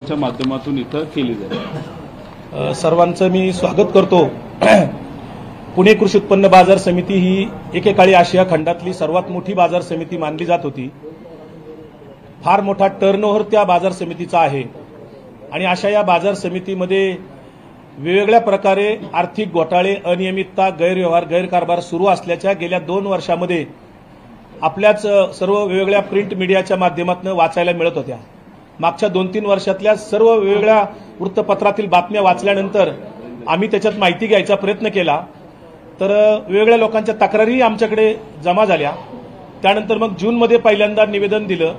च्या माध्यमातून इथं केली जाईल। सर्वांचं मी स्वागत करतो। पुणे कृषी उत्पन्न बाजार समिती ही एकेकाळी आशिया खंडातली सर्वात मोठी बाजार समिती मानली जात होती। फार मोठा टर्नओव्हर त्या बाजार समितीचा आहे आणि अशा या बाजार समितीमध्ये वेगवेगळ्या प्रकारे आर्थिक घोटाळे, अनियमितता, गैरव्यवहार, गैरकारभार सुरू असल्याच्या गेल्या 2 वर्षांमध्ये आपल्याच सर्व वेगवेगळ्या प्रिंट मीडियाच्या माध्यमातून वाचायला मिळत होत्या। मागच्या 2-3 वर्षातल्या सर्व वेगवेगळ्या वृत्तपत्रातील बातम्या वाचल्यानंतर आम्ही त्याच्यात माहिती घ्यायचा प्रयत्न केला, तर वेगवेगळ्या लोकांच्या तक्रारी आमच्याकडे जमा झाल्या। त्यानंतर मग जूनमध्ये पहिल्यांदा निवेदन दिलं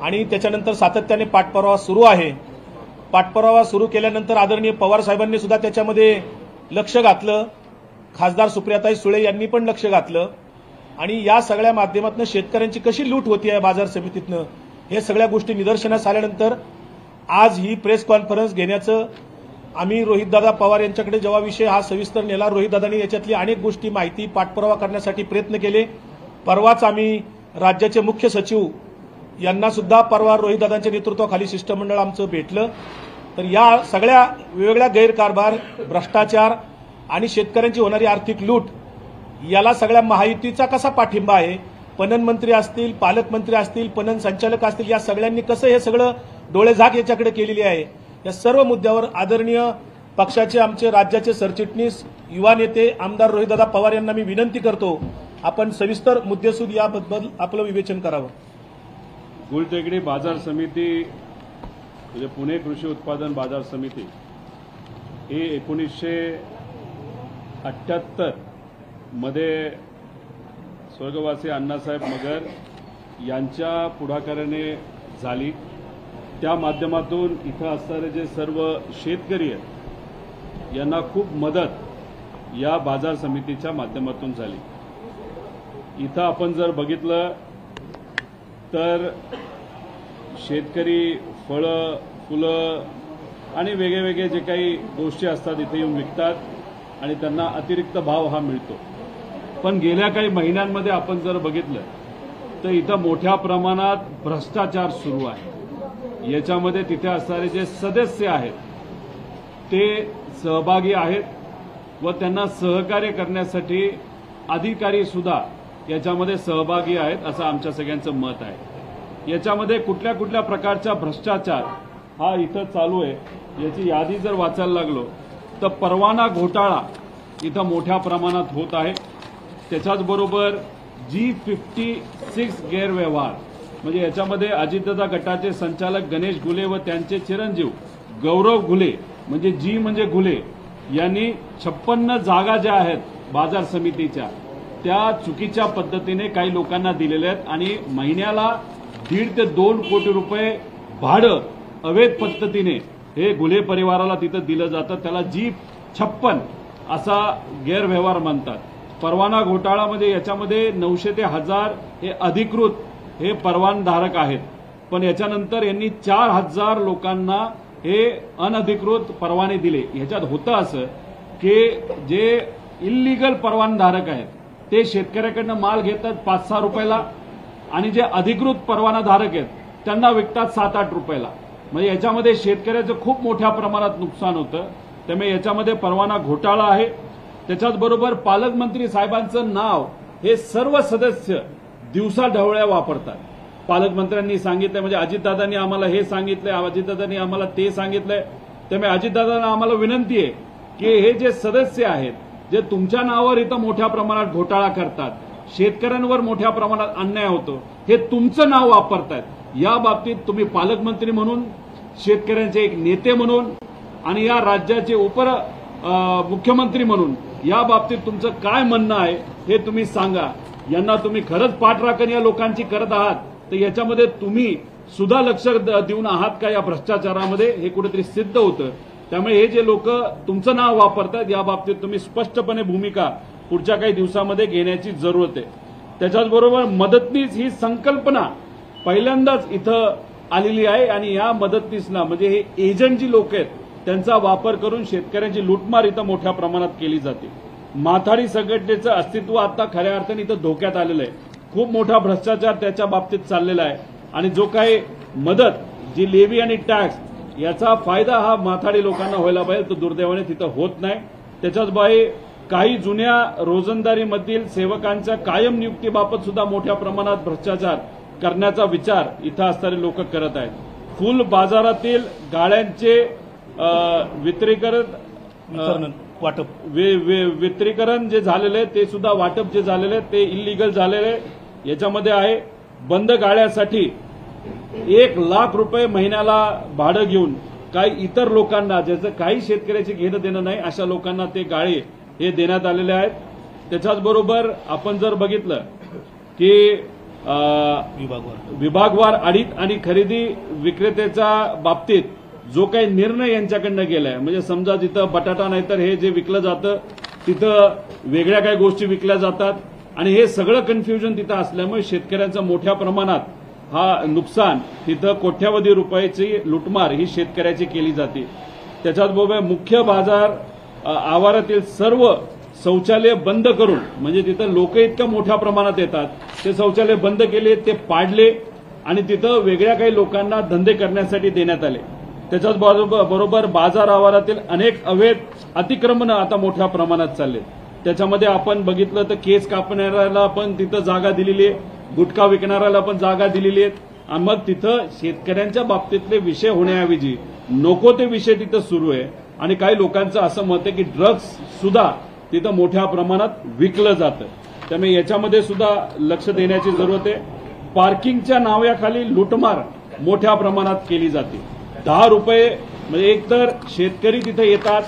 आणि त्याच्यानंतर सातत्याने पाठपुरावा सुरू आहे। पाठपुरावा सुरू केल्यानंतर आदरणीय पवार साहेबांनी सुद्धा त्याच्यामध्ये लक्ष घातलं, खासदार सुप्रियाताई सुळे यांनी पण लक्ष घातलं आणि या सगळ्या माध्यमातून शेतकऱ्यांची कशी लूट होती आहे बाजार समितीतनं हे सगळ्या गोष्टी निदर्शनास आल्यानंतर आज ही प्रेस कॉन्फरन्स घेण्याचं आम्ही रोहितदादा पवार यांच्याकडे जेव्हा विषय हा सविस्तर नेला, रोहितदादांनी याच्यातली अनेक गोष्टी माहिती पाठपुरावा करण्यासाठी प्रयत्न केले। परवाच आम्ही राज्याचे मुख्य सचिव यांना सुद्धा परवा रोहितदादांच्या नेतृत्वाखाली शिष्टमंडळ आमचं भेटलं। तर या सगळ्या वेगवेगळ्या गैरकारभार, भ्रष्टाचार आणि शेतकऱ्यांची होणारी आर्थिक लूट याला सगळ्या महायुतीचा कसा पाठिंबा आहे, पणन मंत्री असतील, पालकमंत्री असतील, पणन संचालक असतील, या सगळ्यांनी कसं हे सगळं डोळेझाक याच्याकडे केलेली आहे, या सर्व मुद्द्यावर आदरणीय पक्षाचे आमचे राज्याचे सरचिटणीस युवा नेते आमदार रोहितदादा पवार यांना मी विनंती करतो, आपण सविस्तर मुद्देसूद याबद्दल आपलं विवेचन करावं। गुलटेकडी बाजार समिती म्हणजे पुणे कृषी उत्पादन बाजार समिती ही 1978 मध्ये स्वर्गवासी अण्णासाहेब मगर यांच्या पुढाकाराने झाली। त्या माध्यमातून इथं असणारे जे सर्व शेतकरी आहेत यांना खूप मदत या बाजार समितीच्या माध्यमातून झाली। इथं आपण जर बघितलं तर शेतकरी फळं, फुलं आणि वेगवेगळे जे काही गोष्टी असतात इथे येऊन विकतात आणि त्यांना अतिरिक्त भाव हा मिळतो। पण गेल्या काही महिन्यांमध्ये आपण जर बघितलं तर इथं मोठ्या प्रमाणात भ्रष्टाचार सुरू आहे। याच्यामध्ये तिथे असणारे जे सदस्य आहेत ते सहभागी आहेत व त्यांना सहकार्य करण्यासाठी अधिकारी सुद्धा याच्यामध्ये सहभागी आहेत असं आमच्या सगळ्यांचं मत आहे। याच्यामध्ये कुठल्या कुठल्या प्रकारचा भ्रष्टाचार हा इथं चालू आहे याची यादी जर वाचायला लागलो तर परवाना घोटाळा इथं मोठ्या प्रमाणात होत आहे। त्याच्याचबरोबर G56 गैरव्यवहार म्हणजे याच्यामध्ये अजितदादा गटाचे संचालक गणेश घुले व त्यांचे चिरंजीव गौरव घुले म्हणजे जी म्हणजे घुले यांनी 56 जागा ज्या आहेत बाजार समितीच्या त्या चुकीच्या पद्धतीने काही लोकांना दिलेल्या आहेत आणि महिन्याला 1.5 ते 2 कोटी रुपये भाडं अवैध पद्धतीने हे घुले परिवाराला तिथं दिलं जातं। त्याला G56 असा गैरव्यवहार म्हणतात। परवाना घोटाळामध्ये याच्यामध्ये 900 ते 1000 हे अधिकृत हे परवानधारक आहेत, पण याच्यानंतर यांनी 4000 लोकांना हे अनधिकृत परवाने दिले। ह्याच्यात होतं असं की जे इल्लीगल परवानधारक आहेत ते शेतकऱ्याकडनं माल घेतात 5-6 रुपयाला आणि जे अधिकृत परवानाधारक आहेत त्यांना विकतात 7-8 रुपयाला। म्हणजे याच्यामध्ये शेतकऱ्याचं खूप मोठ्या प्रमाणात नुकसान होतं। त्यामुळे याच्यामध्ये परवाना घोटाळा आहे। त्याच्याचबरोबर पालकमंत्री साहेबांचं नाव हे सर्व सदस्य दिवसाढवळ्या वापरतात। पालकमंत्र्यांनी सांगितलं म्हणजे अजितदादांनी आम्हाला हे सांगितलंय, अजितदादांनी आम्हाला ते सांगितलंय। त्यामुळे अजितदादांना आम्हाला विनंती आहे की हे जे सदस्य आहेत जे तुमच्या नावावर इथं मोठ्या प्रमाणात घोटाळा करतात, शेतकऱ्यांवर मोठ्या प्रमाणात अन्याय होतो, हे तुमचं नाव वापरतायत। या बाबतीत तुम्ही पालकमंत्री म्हणून, शेतकऱ्यांचे एक नेते म्हणून आणि या राज्याचे मुख्यमंत्री म्हणून या बाबतीत तुमचं काय म्हणणं आहे हे तुम्ही सांगा। यांना तुम्ही खरंच पाठराखण या लोकांची करत आहात तर याच्यामध्ये तुम्ही सुद्धा लक्ष देऊन आहात का या भ्रष्टाचारामध्ये हे कुठेतरी सिद्ध होतं। त्यामुळे हे जे लोक तुमचं नाव वापरतात या बाबतीत तुम्ही स्पष्टपणे भूमिका पुढच्या काही दिवसामध्ये घेण्याची जरूरत आहे। त्याच्याचबरोबर मदतनीस ही संकल्पना पहिल्यांदाच इथं आलेली आहे आणि या मदतनीसना म्हणजे हे एजंट जी लोक आहेत त्यांचा वापर करून शेतकऱ्यांची लूटमार इथं मोठ्या प्रमाणात केली जाते। माथाडी संघटनेचं अस्तित्व आता खऱ्या अर्थाने इथं धोक्यात आलेलं आहे। खूप मोठा भ्रष्टाचार त्याच्या बाबतीत चाललेला आहे आणि जो काही मदत जी लेवी आणि टॅक्स याचा फायदा हा माथाडी लोकांना व्हायला पाहिजे, तो दुर्दैवाने तिथं होत नाही. त्याच्याच बाई काही जुन्या रोजंदारीमधील सेवकांच्या कायम नियुक्तीबाबत सुद्धा मोठ्या प्रमाणात भ्रष्टाचार करण्याचा विचार इथं असणारे लोक करत आहेत. फुल बाजारातील गाड्यांचे वित्रीकरण जे झालेले ते सुद्धा वाटप जे झालेले ते इलिगल झालेले याच्यामध्ये आहे. बंद गाड्यासाठी 1 लाख रुपये महिन्याला भाडं घेऊन काही इतर लोकांना, ज्याचं काही शेतकऱ्याचे घेणं देणं नाही, अशा लोकांना ते गाळे हे देण्यात आलेले आहेत. त्याच्याच बरोबर आपण जर बघितलं की विभागवार ऑडिट आणि खरेदी विक्रेत्याच्या बाबतीत जो काही निर्णय यांच्याकडनं गेलाय, म्हणजे समजा जिथं बटाटा नाही तर हे जे विकलं जातं तिथं वेगळ्या काही गोष्टी विकल्या जातात आणि हे सगळं कन्फ्युजन तिथं असल्यामुळे शेतकऱ्यांचं मोठ्या प्रमाणात हा नुकसान, तिथं कोट्यावधी रुपयाची लुटमार ही शेतकऱ्याची केली जाते. त्याच्याचबरोबर मुख्य बाजार आवारातील सर्व शौचालय बंद करून, म्हणजे तिथं लोक इतक्या मोठ्या प्रमाणात येतात, ते शौचालय बंद केले, ते पाडले आणि तिथं वेगळ्या काही लोकांना धंदे करण्यासाठी देण्यात आले. त्याच्याच बरोबर बाजार आवारातील अनेक अवैध अतिक्रमणं आता मोठ्या प्रमाणात चालले. त्याच्यामध्ये आपण बघितलं तर केस कापणाऱ्याला पण तिथं जागा दिलेली आहे, गुटखा विकणाऱ्याला पण जागा दिलेली आहे. मग तिथं शेतकऱ्यांच्या बाबतीतले विषय होण्याऐवजी नको ते विषय तिथं सुरू आहे आणि काही लोकांचं असं मत आहे की ड्रग्ज सुद्धा तिथं मोठ्या प्रमाणात विकलं जातं. त्यामुळे याच्यामध्ये सुद्धा लक्ष देण्याची जरूरत आहे. पार्किंगच्या नावाखाली लुटमार मोठ्या प्रमाणात केली जाते. 10 रुपये म्हणजे एकतर शेतकरी तिथे येतात,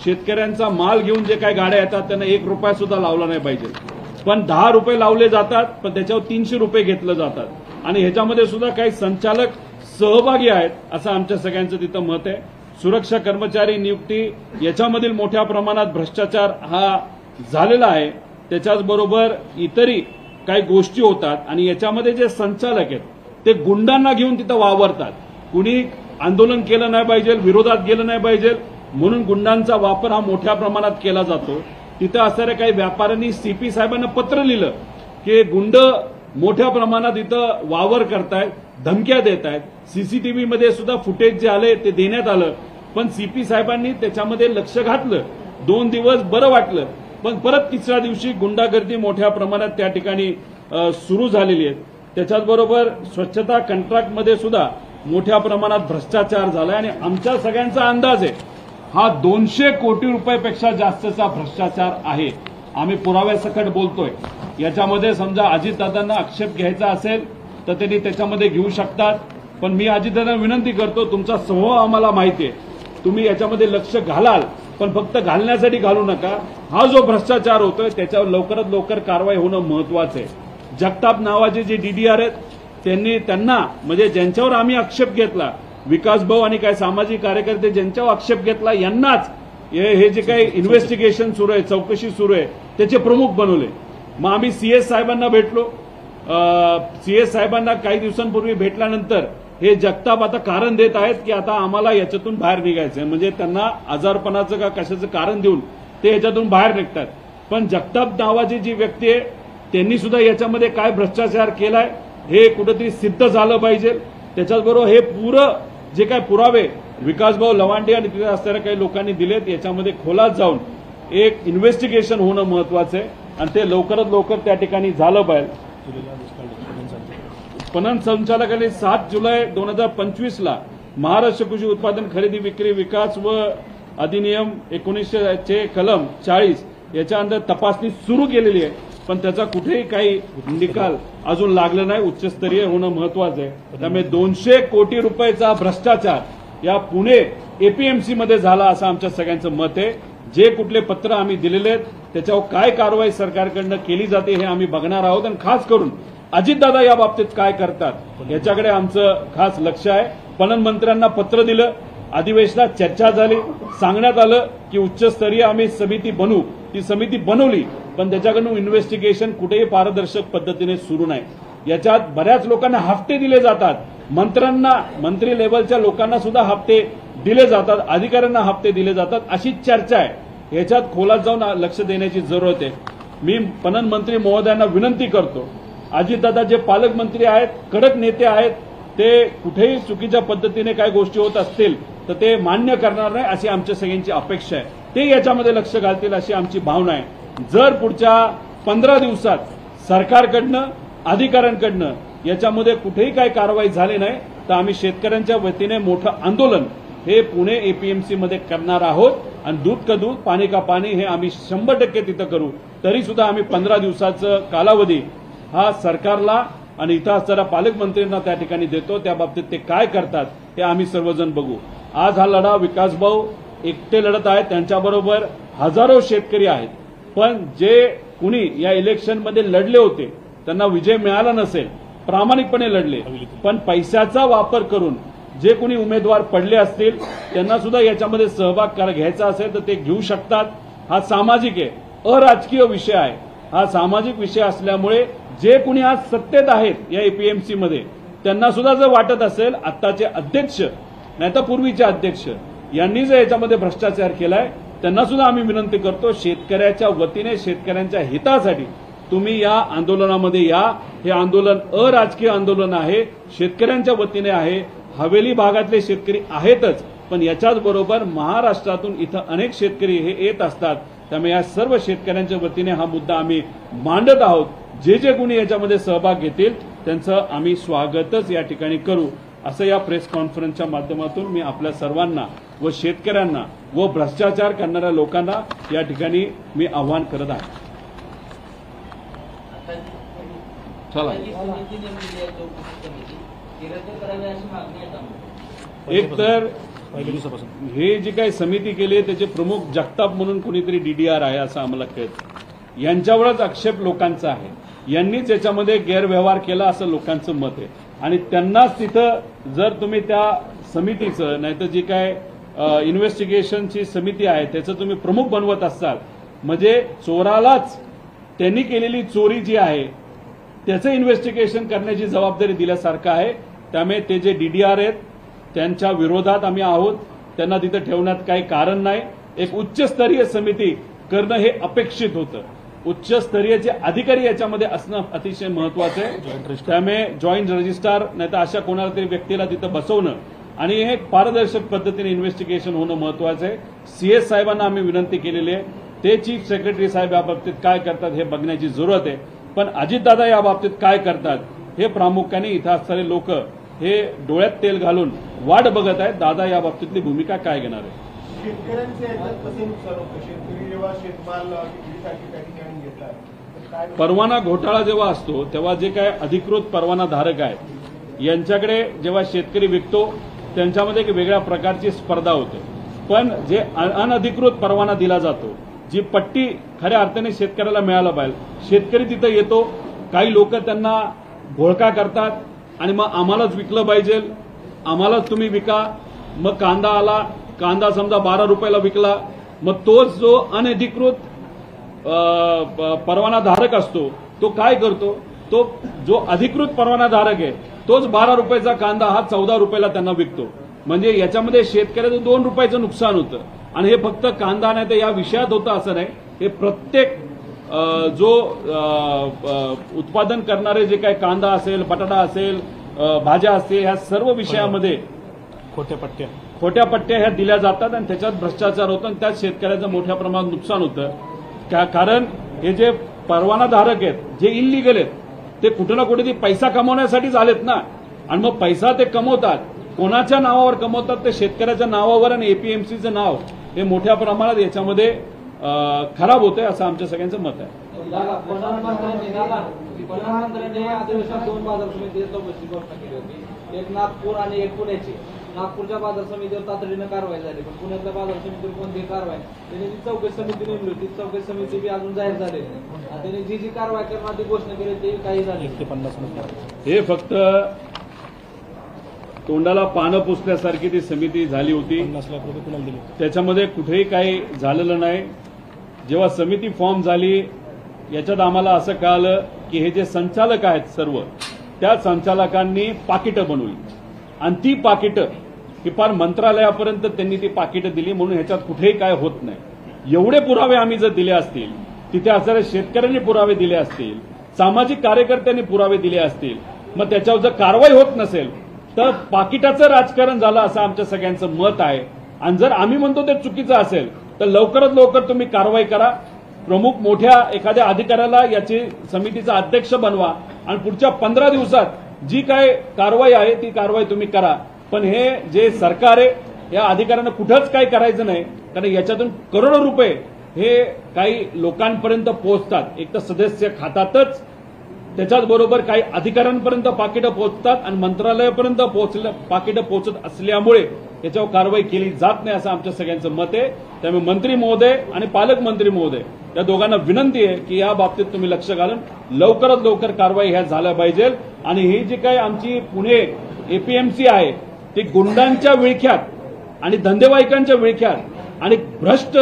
शेतकऱ्यांचा माल घेऊन जे काही गाड्या येतात त्यांना 1 रुपया सुद्धा लावला नाही पाहिजे, पण 10 रुपये लावले जातात, पण त्याच्यावर 300 रुपये घेतले जातात आणि ह्याच्यामध्ये सुद्धा काही संचालक सहभागी आहेत असं आमच्या सगळ्यांचं तिथं मत आहे. सुरक्षा कर्मचारी नियुक्ती याच्यामधील मोठ्या प्रमाणात भ्रष्टाचार हा झालेला आहे. त्याच्याच बरोबर इतरही काही गोष्टी होतात आणि याच्यामध्ये जे संचालक आहेत ते गुंडांना घेऊन तिथं वावरतात. कुणी आंदोलन केलं नाही पाहिजे, विरोधात गेलं नाही पाहिजे म्हणून गुंडांचा वापर हा मोठ्या प्रमाणात केला जातो. तिथं असणाऱ्या काही व्यापाऱ्यांनी सीपी साहेबांना पत्र लिहिलं की गुंड मोठ्या प्रमाणात इथं वावर करतायत, धमक्या देत आहेत. सीसीटीव्हीमध्ये सुद्धा फुटेज जे आले ते देण्यात आलं, पण सीपी साहेबांनी त्याच्यामध्ये लक्ष घातलं. 2 दिवस बरं वाटलं, पण परत 3ऱ्या दिवशी गुंडागर्दी मोठ्या प्रमाणात त्या ठिकाणी सुरू झालेली आहे. त्याच्याचबरोबर स्वच्छता कंत्राटमध्ये सुद्धा मोठ्या प्रमाणात भ्रष्टाचार झालाय आणि आमच्या सगळ्यांचा अंदाज आहे हा 200 कोटी रुपयापेक्षा जास्तचा भ्रष्टाचार आहे. आम्ही पुराव्यासकट बोलतोय. याच्यामध्ये समजा अजितदादांना आक्षेप घ्यायचा असेल तर त्यांनी त्याच्यामध्ये घेऊ शकतात, पण मी अजितदादांना विनंती करतो, तुमचा स्वभाव आम्हाला माहिती आहे, तुम्ही याच्यामध्ये लक्ष घालाल, पण फक्त घालण्यासाठी घालू नका. हा जो भ्रष्टाचार होतोय त्याच्यावर लवकरात लवकर कारवाई होणं महत्वाचं आहे. जगताप नावाचे जे डीडीआर आहेत त्यांना म्हणजे ज्यांच्यावर आम्ही आक्षेप घेतला, विकास भाऊ आणि काही सामाजिक कार्यकर्ते ज्यांच्यावर आक्षेप घेतला यांनाच हे जे काही इन्व्हेस्टिगेशन सुरू आहे, चौकशी सुरू आहे, त्याचे प्रमुख बनवले. मग आम्ही सीएस साहेबांना भेटलो. सीएस साहेबांना काही दिवसांपूर्वी भेटल्यानंतर हे जगताप आता कारण देत आहेत की आता आम्हाला याच्यातून बाहेर निघायचं आहे, म्हणजे त्यांना आजारपणाचं का कशाचं कारण देऊन ते याच्यातून बाहेर निघतात. पण जगताप नावाची जी व्यक्ती आहे त्यांनी सुद्धा याच्यामध्ये काय भ्रष्टाचार केलाय हे कुठेतरी सिद्ध झालं पाहिजे. त्याच्याचबरोबर हे पुरं जे काही पुरावे विकासभाऊ लवांडे आणि तिथे असणाऱ्या काही लोकांनी दिलेत याच्यामध्ये खोलात जाऊन एक इन्व्हेस्टिगेशन होणं महत्वाचं आहे आणि ते लवकरात लवकर त्या ठिकाणी झालं पाहिजे. पणन संचालकांनी 7 जुलै 2025 महाराष्ट्र कृषी उत्पादन खरेदी विक्री विकास व अधिनियम 1900 चे कलम 40 याच्या अंदर तपासणी सुरू केलेली आहे, पण त्याचा कुठेही काही निकाल अजून लागला नाही. उच्चस्तरीय होणं महत्वाचं आहे. त्यामुळे 200 कोटी रुपयाचा भ्रष्टाचार या पुणे एपीएमसीमध्ये झाला असं आमच्या सगळ्यांचं मत आहे. जे कुठले पत्र आम्ही दिलेले आहेत त्याच्यावर काय कारवाई सरकारकडनं केली जाते हे आम्ही बघणार आहोत आणि खास करून अजितदादा या बाबतीत काय करतात याच्याकडे आमचं खास लक्ष आहे. पणन मंत्र्यांना पत्र दिलं, अधिवेशनात चर्चा झाली, सांगण्यात आलं की उच्चस्तरीय आम्ही समिती बनवू. ती समिती बनवली, पण त्याच्याकडून इन्व्हेस्टिगेशन कुठेही पारदर्शक पद्धतीने सुरू नाही. याच्यात बऱ्याच लोकांना हफ्ते दिले जातात, मंत्र्यांना, मंत्री लेवलच्या लोकांना सुद्धा हफ्ते दिले जातात, अधिकाऱ्यांना हफ्ते दिले जातात, अशी चर्चा आहे. याच्यात खोलात जाऊन लक्ष देण्याची जरूरत आहे. मी पणन मंत्री महोदयांना विनंती करतो, अजितदादा जे पालकमंत्री आहेत, कडक नेते आहेत, ते कुठेही चुकीच्या पद्धतीने काही गोष्टी होत असतील तर ते मान्य करणार नाही अशी आमच्या सगळ्यांची अपेक्षा आहे. ते याच्यामध्ये लक्ष घालतील अशी आमची भावना आहे. जर पुढच्या 15 दिवसात सरकारकडनं अधिकाऱ्यांकडनं याच्यामध्ये कुठेही काही कारवाई झाली नाही तर आम्ही शेतकऱ्यांच्या वतीने मोठं आंदोलन हे पुणे एपीएमसीमध्ये करणार आहोत आणि दूध का दूध पाणी का पाणी हे आम्ही 100% तिथं करू. तरी सुद्धा आम्ही 15 दिवसाचं कालावधी हा सरकारला आणि इथं असणाऱ्या पालकमंत्र्यांना त्या ठिकाणी देतो. त्या बाबतीत ते काय करतात हे आम्ही सर्वजण बघू. आज हा लढा विकासभाऊ एकटे लढत आहेत, त्यांच्याबरोबर हजारो शेतकरी आहेत. पण जे कुणी या इलेक्शनमध्ये लढले होते त्यांना विजय मिळाला नसेल, प्रामाणिकपणे लढले, पण पैशाचा वापर करून जे कोणी उमेदवार पडले असतील त्यांना सुद्धा याच्यामध्ये सहभाग घ्यायचा असेल तर ते घेऊ शकतात. हा सामाजिक आहे, अराजकीय विषय आहे. हा सामाजिक विषय असल्यामुळे जे कोणी आज सत्तेत आहेत या एपीएमसीमध्ये त्यांना सुद्धा जर वाटत असेल आत्ताचे अध्यक्ष नाही तर पूर्वीचे अध्यक्ष यांनी जर याच्यामध्ये भ्रष्टाचार केलाय त्यांना सुद्धा आम्ही विनंती करतो, शेतकऱ्याच्या वतीने शेतकऱ्यांच्या हितासाठी तुम्ही या आंदोलनामध्ये या. हे आंदोलन अराजकीय आंदोलन आहे, शेतकऱ्यांच्या वतीने आहे. हवेली भागातले शेतकरी आहेतच, पण याच्याच बरोबर महाराष्ट्रातून इथं अनेक शेतकरी हे येत असतात. त्यामुळे या सर्व शेतकऱ्यांच्या वतीने हा मुद्दा आम्ही मांडत आहोत. जे जे कोणी याच्यामध्ये सहभाग घेतील त्यांचं आम्ही स्वागतच या ठिकाणी करू, असं या प्रेस कॉन्फरन्सच्या माध्यमातून मी आपल्या सर्वांना व शेतकऱ्यांना व भ्रष्टाचार करणाऱ्या लोकांना या ठिकाणी मी आव्हान करत आहे. चला, एक तर हे जी काही समिती केली त्याचे प्रमुख जगताप म्हणून कुणीतरी डीडीआर आहे असं आम्हाला कळतं. यांच्यावरच आक्षेप लोकांचा आहे, यांनीच याच्यामध्ये गैरव्यवहार केला असं लोकांचं मत आहे. आणि त्यांनाच तिथं जर तुम्ही त्या समितीचं नाहीतर जी काय इन्व्हेस्टिगेशनची समिती आहे त्याचं तुम्ही प्रमुख बनवत असाल म्हणजे चोरालाच त्यांनी केलेली चोरी जी आहे त्याचं इन्व्हेस्टिगेशन करण्याची जबाबदारी दिल्यासारखं आहे. त्यामुळे ते जे डीडीआर आहेत त्यांच्या विरोधात आम्ही आहोत. त्यांना तिथं ठेवण्यात काही कारण नाही. एक उच्चस्तरीय समिती करणं हे अपेक्षित होतं. उच्चस्तरीयचे अधिकारी याच्यामध्ये असणं अतिशय महत्वाचं आहे. त्यामुळे जॉईंट रजिस्ट्रार नाहीतर अशा कोणाला तरी व्यक्तीला तिथं बसवणं आणि हे पारदर्शक पद्धतीने इन्व्हेस्टिगेशन होणं महत्वाचं आहे. सीएस साहेबांना आम्ही विनंती केलेली आहे. ते चीफ सेक्रेटरी साहेब या बाबतीत काय करतात हे बघण्याची जरूरत आहे. पण अजितदादा या बाबतीत काय करतात हे प्रामुख्याने इथं असणारे लोक हे डोळ्यात तेल घालून वाट बघत आहेत. दादा या बाबतीतली भूमिका काय घेणार आहे? परवाना घोटाळा जेव्हा असतो तेव्हा जे काय अधिकृत परवाना धारक आहेत यांच्याकडे जेव्हा शेतकरी विकतो त्यांच्यामध्ये एक वेगळ्या प्रकारची स्पर्धा होते. पण जे अनधिकृत परवाना दिला जातो, जी पट्टी खऱ्या अर्थाने शेतकऱ्याला मिळायला पाहिजे, शेतकरी तिथं येतो, काही लोक त्यांना घोळका करतात आणि मग आम्हालाच विकलं पाहिजे, आम्हालाच तुम्ही विका. मग कांदा आला, कांदा समजा 12 रुपयाला विकला, मग तोच जो अनधिकृत परवाना धारक असतो तो काय करतो, तो जो अधिकृत परवाना धारक आहे तोच 12 रुपयाचा कांदा हा 14 रुपयाला त्यांना विकतो. म्हणजे याच्यामध्ये शेतकऱ्याचं 2 रुपयाचं नुकसान होतं. आणि हे फक्त कांदा नाही तर या विषयात होतं असं नाही, हे प्रत्येक जो उत्पादन करणारे जे काही कांदा असेल, बटाटा असेल, भाज्या असतील, ह्या सर्व विषयामध्ये खोट्या पट्ट्या ह्या दिल्या जातात आणि त्याच्यात भ्रष्टाचार होतो आणि त्यात शेतकऱ्याचं मोठ्या प्रमाणात नुकसान होतं. कारण हे जे परवानाधारक आहेत जे इल्लीगल आहेत ते कुठं ना कुठे ते पैसा कमवण्यासाठी झालेत ना. आणि मग पैसा ते कमवतात, कोणाच्या नावावर कमवतात ते शेतकऱ्याच्या नावावर. आणि एपीएमसीचं नाव हे मोठ्या प्रमाणात याच्यामध्ये खराब होतंय असं आमच्या सगळ्यांचं मत आहे. प्रधानमंत्र्यांनी अधिवेशनात 2 बाजार समितीची चौकशी घोषणा केली होती, एक नागपूर आणि एक पुण्याची. नागपूरच्या बाजार समितीवर तातडीनं कारवाई झाली, पण पुण्यातल्या बाजार समितीवर कोणतीही कारवाई त्यांनी जी चौकशी समिती नेमली होती चौकशी समिती बी अजून जाहीर झालेली नाही. त्यांनी जी कारवाई करण्याची घोषणा केली ती काही झाली. हे फक्त तोंडाला पानं पुसल्यासारखी ती समिती झाली होती, त्याच्यामध्ये कुठेही काही झालेलं नाही. जेव्हा समिती फॉर्म झाली याच्यात आम्हाला असं कळालं की हे जे संचालक आहेत सर्व त्या संचालकांनी पाकिटं बनवली आणि ती पाकिटं ही फार मंत्रालयापर्यंत त्यांनी ती पाकिटं दिली. म्हणून ह्याच्यात कुठेही काय होत नाही. एवढे पुरावे आम्ही जर दिले असतील, तिथे असणाऱ्या शेतकऱ्यांनी पुरावे दिले असतील, सामाजिक कार्यकर्त्यांनी पुरावे दिले असतील, मग त्याच्यावर जर कारवाई होत नसेल तर पाकिटाचं राजकारण झालं असं आमच्या सगळ्यांचं मत आहे. आणि जर आम्ही म्हणतो ते चुकीचं असेल तर लवकरात लवकर तुम्ही कारवाई करा. प्रमुख मोठ्या एखाद्या अधिकाऱ्याला याची समितीचा अध्यक्ष बनवा आणि पुढच्या 15 दिवसात जी काय कारवाई आहे ती कारवाई तुम्ही करा. पण हे जे सरकार आहे या अधिकाऱ्यांना कुठंच काही करायचं नाही, कारण याच्यातून करोडो रुपये हे काही लोकांपर्यंत पोहोचतात. एक तर सदस्य खात्यातच, त्याच्याच बरोबर काही अधिकाऱ्यांपर्यंत पाकिटं पोहोचतात आणि मंत्रालयापर्यंत पाकिटं पोहोचत असल्यामुळे याच्यावर कारवाई केली जात नाही असं आमच्या सगळ्यांचं मत आहे. त्यामुळे मंत्री महोदय आणि पालकमंत्री महोदय या दोघांना विनंती आहे की या बाबतीत तुम्ही लक्ष घालून लवकरात लवकर कारवाई ह्या झाल्या पाहिजे. आणि ही जी काही आमची पुणे एपीएमसी आहे ती गुंडांच्या विळख्यात आणि धंदेवाईकांच्या विळख्यात आणि भ्रष्ट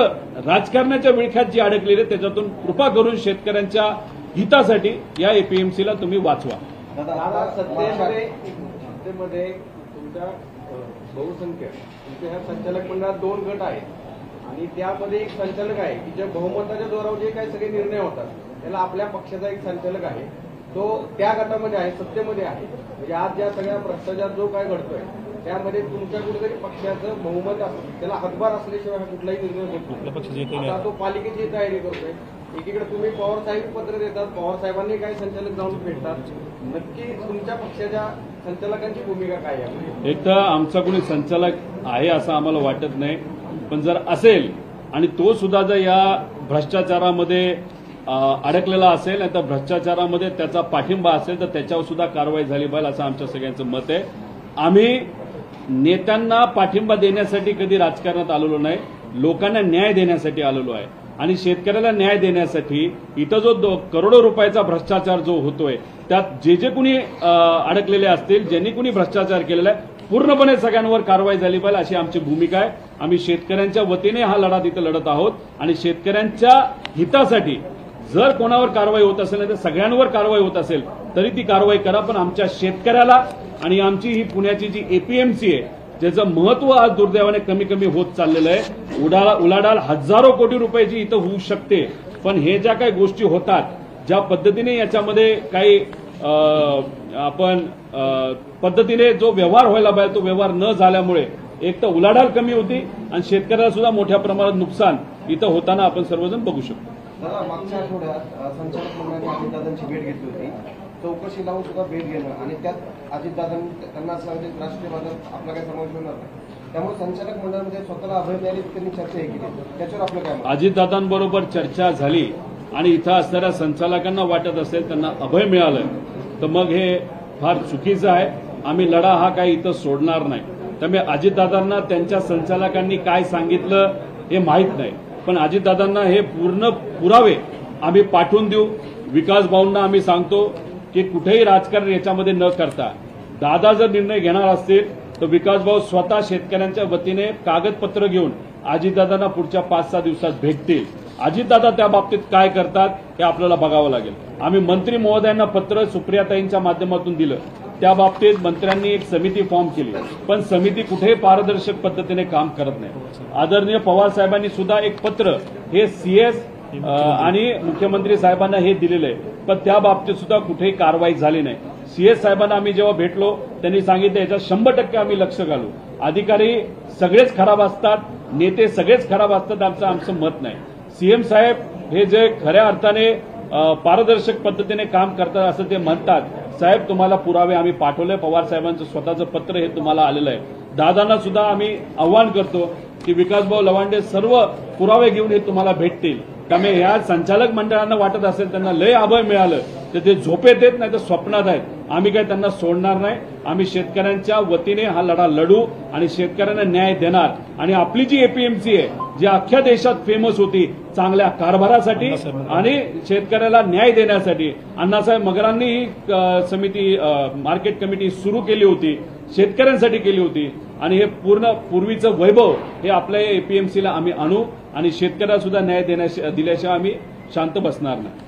राजकारणाच्या विळख्यात जी अडकलेली आहे त्याच्यातून कृपा करून शेतकऱ्यांच्या हितासाठी या एपीएमसीला तुम्ही वाचवा. दादा सत्तेमध्ये तुमच्या बहुसंख्य तुमच्या ह्या संचालक मंडळात 2 गट आहेत आणि त्यामध्ये एक संचालक आहे की ज्या बहुमताच्या जोरावर जे काही सगळे निर्णय होतात त्याला आपल्या पक्षाचा एक संचालक आहे तो त्या गटामध्ये आहे, सत्तेमध्ये आहे. म्हणजे आज ज्या सगळ्या भ्रष्टाचार जो काय घडतोय त्यामध्ये तुमच्या कुठेतरी पक्षाचं बहुमत असतं, त्याला हातभार असल्याशिवाय हा कुठलाही निर्णय होत नाही. आता तो पालिकेची तयारी करतोय. एकीकडे तुम्ही पवार साहेब पत्र देतात, पवार साहेबांनी काही संचालक जाऊन भेटतात. नक्की तुमच्या पक्षाच्या संचालकांची भूमिका काय आहे? एक तर आमचा कोणी संचालक आहे असं आम्हाला वाटत नाही, पण जर असेल आणि तो सुद्धा जर या भ्रष्टाचारामध्ये अडकलेला असेल नाही तर भ्रष्टाचारामध्ये त्याचा पाठिंबा असेल तर त्याच्यावर सुद्धा कारवाई झाली पाहिजे असं आमच्या सगळ्यांचं मत आहे. आम्ही नेत्यांना पाठिंबा देण्यासाठी कधी राजकारणात आलेलो नाही, लोकांना न्याय देण्यासाठी आलेलो आहे. आणि शेतकऱ्याला न्याय देण्यासाठी इथं जो करोडो रुपयाचा भ्रष्टाचार जो होतोय त्यात जे कुणी अडकलेले असतील, ज्यांनी कुणी भ्रष्टाचार केलेला आहे पूर्णपणे सगळ्यांवर कारवाई झाली पाहिजे अशी आमची भूमिका आहे. आम्ही शेतकऱ्यांच्या वतीने हा लढा तिथं लढत आहोत आणि शेतकऱ्यांच्या हितासाठी जर कोणावर कारवाई होत असेल नाही तर सगळ्यांवर कारवाई होत असेल तरी ती कारवाई करा. पण आमच्या शेतकऱ्याला आणि आमची ही पुण्याची जी एपीएमसी आहे त्याचं महत्व आज दुर्दैवाने कमी कमी होत चाललेलं आहे. उलाढाल हजारो कोटी रुपयाची इथं होऊ शकते, पण हे ज्या काही गोष्टी होतात ज्या पद्धतीने याच्यामध्ये काही आपण पद्धतीने जो व्यवहार व्हायला पाहिजे तो व्यवहार न झाल्यामुळे एक तर उलाढाल कमी होती आणि शेतकऱ्याला सुद्धा मोठ्या प्रमाणात नुकसान इथं होताना आपण सर्वजण बघू शकतो. दादा मागच्या आठवड्यात संचालक मंडळाने अजितदादांची भेट घेतली होती, चौकशी लावून सुद्धा भेट घेणं आणि त्यात अजितदादांनी त्यांना सांगितलं राष्ट्रीय बाजारात आपला काही समावेश होणार नाही, त्यामुळे संचालक मंडळामध्ये स्वतःला अभय मिळाली त्यांनी चर्चा केली. त्याच्यावर आपलं काय? अजितदादांबरोबर चर्चा झाली आणि इथं असणाऱ्या संचालकांना वाटत असेल त्यांना अभय मिळालं तर मग हे फार चुकीचं आहे. आम्ही लढा हा काही इथं सोडणार नाही. त्यामुळे अजितदादांना त्यांच्या संचालकांनी काय सांगितलं हे माहीत नाही, पण अजितदादांना हे पूर्ण पुरावे आम्ही पाठवून देऊ. विकास भाऊंना आम्ही सांगतो की कुठेही राजकारण याच्यामध्ये न करता दादा जर निर्णय घेणार असतील तर विकास भाऊ स्वतः शेतकऱ्यांच्या वतीने कागदपत्र घेऊन अजितदादांना पुढच्या 5-6 दिवसात भेटतील. अजितदादा त्या बाबतीत काय करतात हे आपल्याला बघावं लागेल. आम्ही मंत्री महोदयांना पत्र सुप्रियाताईंच्या माध्यमातून दिलं, त्या बाबतीत मंत्र्यांनी एक समिती फॉर्म केली, पण समिती कुठेही पारदर्शक पद्धतीने काम करत नाही. आदरणीय पवार साहेबांनी सुद्धा एक पत्र हे सीएस आणि मुख्यमंत्री साहेबांना हे दिलेलं आहे, पण त्या बाबतीत सुद्धा कुठेही कारवाई झाली नाही. सीएस साहेबांना आम्ही जेव्हा भेटलो त्यांनी सांगितलं याच्यात 100% आम्ही लक्ष घालू. अधिकारी सगळेच खराब असतात, नेते सगळेच खराब असतात आमचं मत नाही. सीएम साहेब हे जे खऱ्या अर्थाने पारदर्शक पद्धतीने काम करतात असं ते म्हणतात. साहेब तुम्हाला पुरावे आम्ही पाठवले, पवार साहेबांचं स्वतःचं पत्र हे तुम्हाला आलेलं आहे. दादांना सुद्धा आम्ही आव्हान करतो की विकासभाऊ लवांडे सर्व पुरावे घेऊन हे तुम्हाला भेटतील. त्यामुळे या संचालक मंडळांना वाटत असेल त्यांना लय अभय मिळालं तर ते झोपेत येत नाही तर स्वप्नात आहेत. आम्ही काही त्यांना सोडणार नाही. आम्ही शेतकऱ्यांच्या वतीने हा लढा लढू आणि शेतकऱ्यांना न्याय देणार. आणि आपली जी एपीएमसी आहे जी अख्ख्या देशात फेमस होती चांगल्या कारभारासाठी आणि शेतकऱ्याला न्याय देण्यासाठी, अण्णासाहेब मगरांनी ही समिती मार्केट कमिटी सुरू केली होती, शेतकऱ्यांसाठी केली होती. आणि हे पूर्ण पूर्वीचं वैभव हे आपल्या एपीएमसीला आम्ही आणू आणि शेतकऱ्याला सुद्धा न्याय दिल्याशिवाय आम्ही शांत बसणार नाही.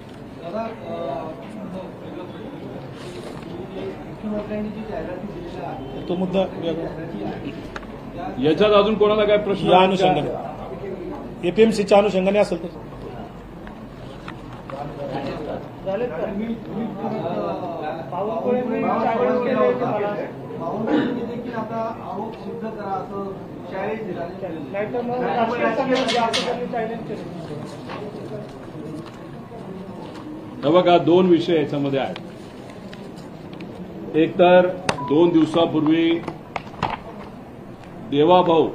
तो मुद्दा याच्यात अजून कोणाला काय प्रश्न या अनुषंगाने एपीएमसीच्या अनुषंगाने असेल तर पाऊलपुळे बावनकुळेंनी देखील आता आरोप सिद्ध करा असं चॅलेंज दिला. हे बघा, दोन विषय याच्यामध्ये आहेत. एक तर 2 दिवसापूर्वी देवाभाऊ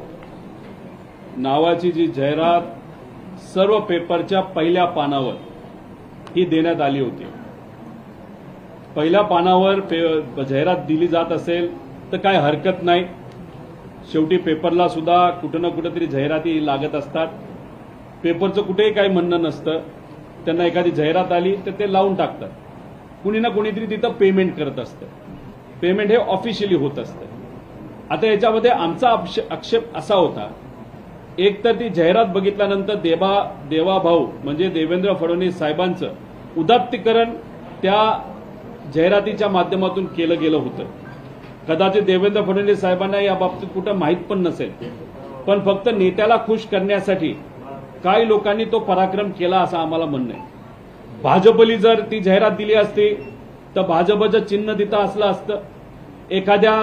नावाची जी जाहिरात सर्व पेपरच्या पहिल्या पानावर ही देण्यात आली होती. पहिल्या पानावर जाहिरात दिली जात असेल तर काय हरकत नाही. शेवटी पेपरला सुद्धा कुठं ना कुठेतरी जाहिराती लागत असतात. पेपरचं कुठेही काही म्हणणं नसतं. त्यांना एखादी जाहिरात आली तर ते लावून टाकतात. कुणी ना कुणीतरी तिथं पेमेंट करत असतं. पेमेंट हे ऑफिशियली होत असतं. आता याच्यामध्ये आमचा आक्षेप असा होता, एक तर ती जाहिरात बघितल्यानंतर देवाभाऊ म्हणजे देवेंद्र फडणवीस साहेबांचं उदात्तीकरण त्या जाहिरातीच्या माध्यमातून केलं गेलं होतं. कदाचित देवेंद्र फडणवीस साहेबांना या बाबतीत कुठं माहीत पण नसेल, पण फक्त नेत्याला खुश करण्यासाठी काही लोकांनी तो पराक्रम केला असं आम्हाला म्हणणं आहे. भाजपली जर ती जाहिरात दिली असती तर भाजपचं चिन्ह तिथं असलं असतं. एखाद्या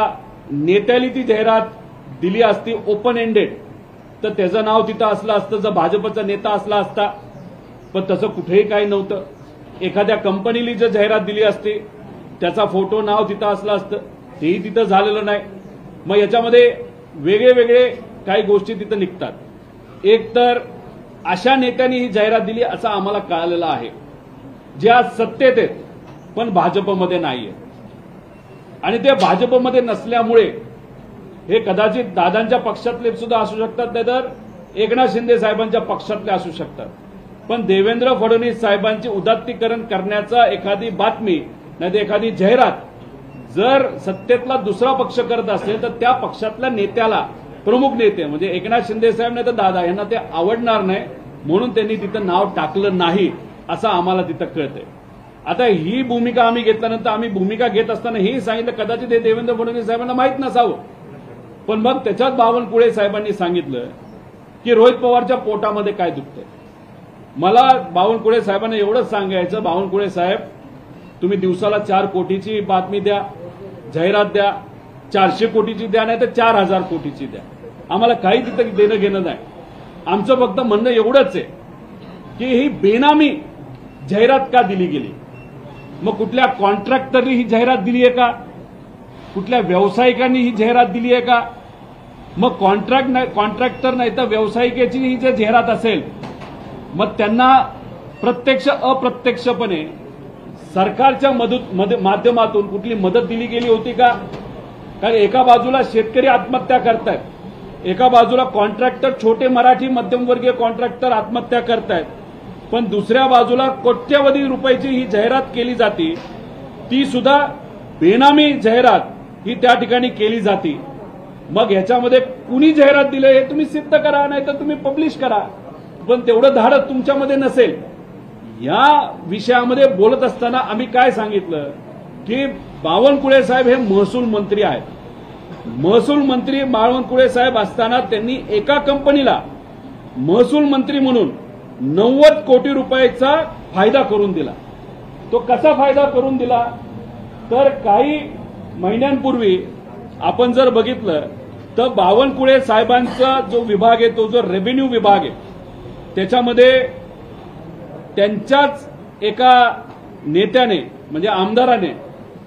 नेत्याला ती जाहिरात दिली असती ओपन एंडेड तर त्याचं नाव तिथं असलं असतं जर भाजपचा नेता असला असता. पण तसं कुठेही काही नव्हतं. एखाद्या कंपनीला जर जाहिरात दिली असती त्याचा फोटो नाव तिथं असलं असतं. तेही तिथं झालेलं नाही. मग याच्यामध्ये वेगळे वेगळे काही गोष्टी तिथं निघतात. एक तर अशा नेत्यांनी ही जाहिरात दिली असं आम्हाला कळालेलं आहे, ज्या सत्तेत आहेत पण भाजपमध्ये नाहीये. आणि ते भाजपमध्ये नसल्यामुळे हे कदाचित दादांच्या पक्षातले सुद्धा असू शकतात, नाहीतर एकनाथ शिंदे साहेबांच्या पक्षातले असू शकतात. पण देवेंद्र फडणवीस साहेबांचे उदात्तीकरण करण्याचा एखादी बातमी नाहीतर एखादी जाहिरात जर सत्तेतला दुसरा पक्ष करत असेल तर त्या पक्षातल्या नेत्याला, प्रमुख नेते म्हणजे एकनाथ शिंदे साहेब नाही तर दादा यांना ते आवडणार नाही, म्हणून त्यांनी तिथं नाव टाकलं नाही असं आम्हाला तिथं कळतंय. आता ही भूमिका आम्ही घेतल्यानंतर आम्ही भूमिका घेत असताना हेही सांगितलं कदाचित हे देवेंद्र फडणवीस साहेबांना माहीत नसावं. पण मग त्याच्यात बावनकुळे साहेबांनी सांगितलं की रोहित पवारच्या पोटामध्ये काय दुखतंय. मला बावनकुळे साहेबांना एवढंच सांगायचं, बावनकुळे साहेब तुम्ही दिवसाला 4 कोटीची बातमी द्या, जाहिरात द्या, 400 कोटीची द्या नाही तर 4000 कोटीची द्या, आम्हाला काही तिथं देणं घेणं नाही. आमचं फक्त म्हणणं एवढंच आहे की ही बेनामी जाहिरात का दिली गेली. मग कुठल्या कॉन्ट्रॅक्टरनी ही जाहिरात दिली आहे का, कुठल्या व्यावसायिकांनी ही जाहिरात दिली आहे का. मग कॉन्ट्रॅक्टर नाही तर व्यावसायिकाची ही जर जाहिरात असेल मग त्यांना प्रत्यक्ष अप्रत्यक्षपणे सरकारच्या माध्यमातून कुठली मदत दिली गेली होती का. कारण एका बाजूला शेतकरी आत्महत्या करतायत, एका बाजूला कॉन्ट्रॅक्टर छोटे मराठी मध्यमवर्गीय कॉन्ट्रॅक्टर आत्महत्या करतायत, पण दुसऱ्या बाजूला कोट्यवधी रुपयाची ही जाहिरात केली जाते. ती सुद्धा बेनामी जाहिरात ही त्या ठिकाणी केली जाते. मग ह्याच्यामध्ये कुणी जाहिरात दिली हे तुम्ही सिद्ध करा नाही तर तुम्ही पब्लिश करा. पण तेवढं धाडस तुमच्यामध्ये नसेल. या विषयामध्ये बोलत असताना आम्ही काय सांगितलं की बावनकुळे साहेब हे महसूल मंत्री आहेत. महसूल मंत्री बावनकुळे साहेब असताना त्यांनी एका कंपनीला महसूल मंत्री म्हणून 90 कोटी रुपयाचा फायदा करून दिला. तो कसा फायदा करून दिला तर काही महिन्यांपूर्वी आपण जर बघितलं तर बावनकुळे साहेबांचा जो विभाग आहे तो जो रेव्हेन्यू विभाग आहे त्याच्यामध्ये त्यांच्याच एका नेत्याने म्हणजे आमदाराने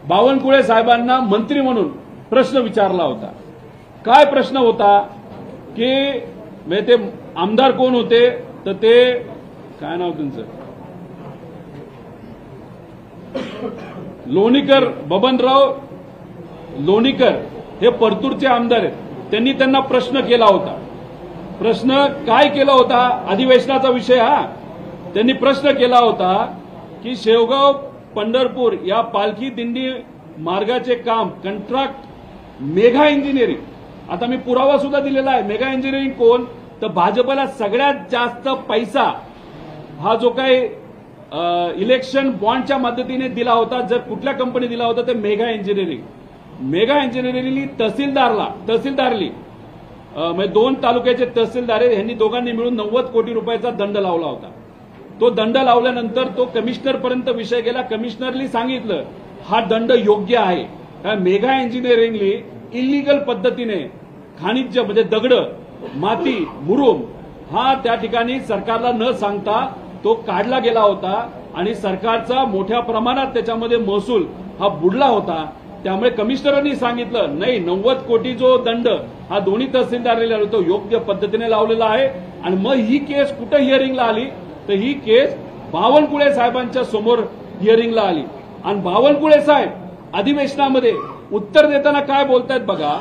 बावनकुळे साहेबांना मंत्री म्हणून प्रश्न विचारला होता. काय प्रश्न होता की म्हणजे ते आमदार कोण होते तर ते काय नाव त्यांचं लोणीकर, बबनराव लोणीकर हे परतूरचे आमदार आहेत. त्यांनी त्यांना प्रश्न केला होता. प्रश्न काय केला होता, अधिवेशनाचा विषय हा. त्यांनी प्रश्न केला होता की शेवगाव पंढरपूर या पालखी दिंडी मार्गाचे काम कंट्रॅक्ट मेगा इंजिनिअरिंग. आता मी पुरावा सुद्धा दिलेला आहे. मेगा इंजिनिअरिंग कोण तर भाजपला सगळ्यात जास्त पैसा हा जो काही इलेक्शन बॉन्डच्या मदतीने दिला होता, जर कुठल्या कंपनी दिला होता तर मेगा इंजिनिअरिंग. मेगा इंजिनिअरिंगली तहसीलदारली म्हणजे 2 तालुक्याचे तहसीलदार यांनी दोघांनी मिळून 90 कोटी रुपयाचा दंड लावला होता. तो दंड लावल्यानंतर तो कमिशनरपर्यंत विषय गेला. कमिशनरनी सांगितलं हा दंड योग्य आहे. त्या मेगा इंजिनिअरिंगली इलिगल पद्धतीने खनिज म्हणजे दगड, माती, मुरुम हा त्या ठिकाणी सरकारला न सांगता तो काढला गेला होता आणि सरकारचा मोठ्या प्रमाणात त्याच्यामध्ये महसूल हा बुडला होता. त्यामुळे कमिशनरांनी सांगितलं नाही 90 कोटी जो दंड हा दोन्ही तहसीलदारांनी लावला तो योग्य पद्धतीने लावलेला आहे. आणि मग ही केस कुठं हिअरिंगला आली तर ही केस बावनकुळे साहेबांच्या समोर हिअरिंगला आली. आणि बावनकुळे साहेब अधिवेशनामध्ये उत्तर देताना काय बोलतायत बघा.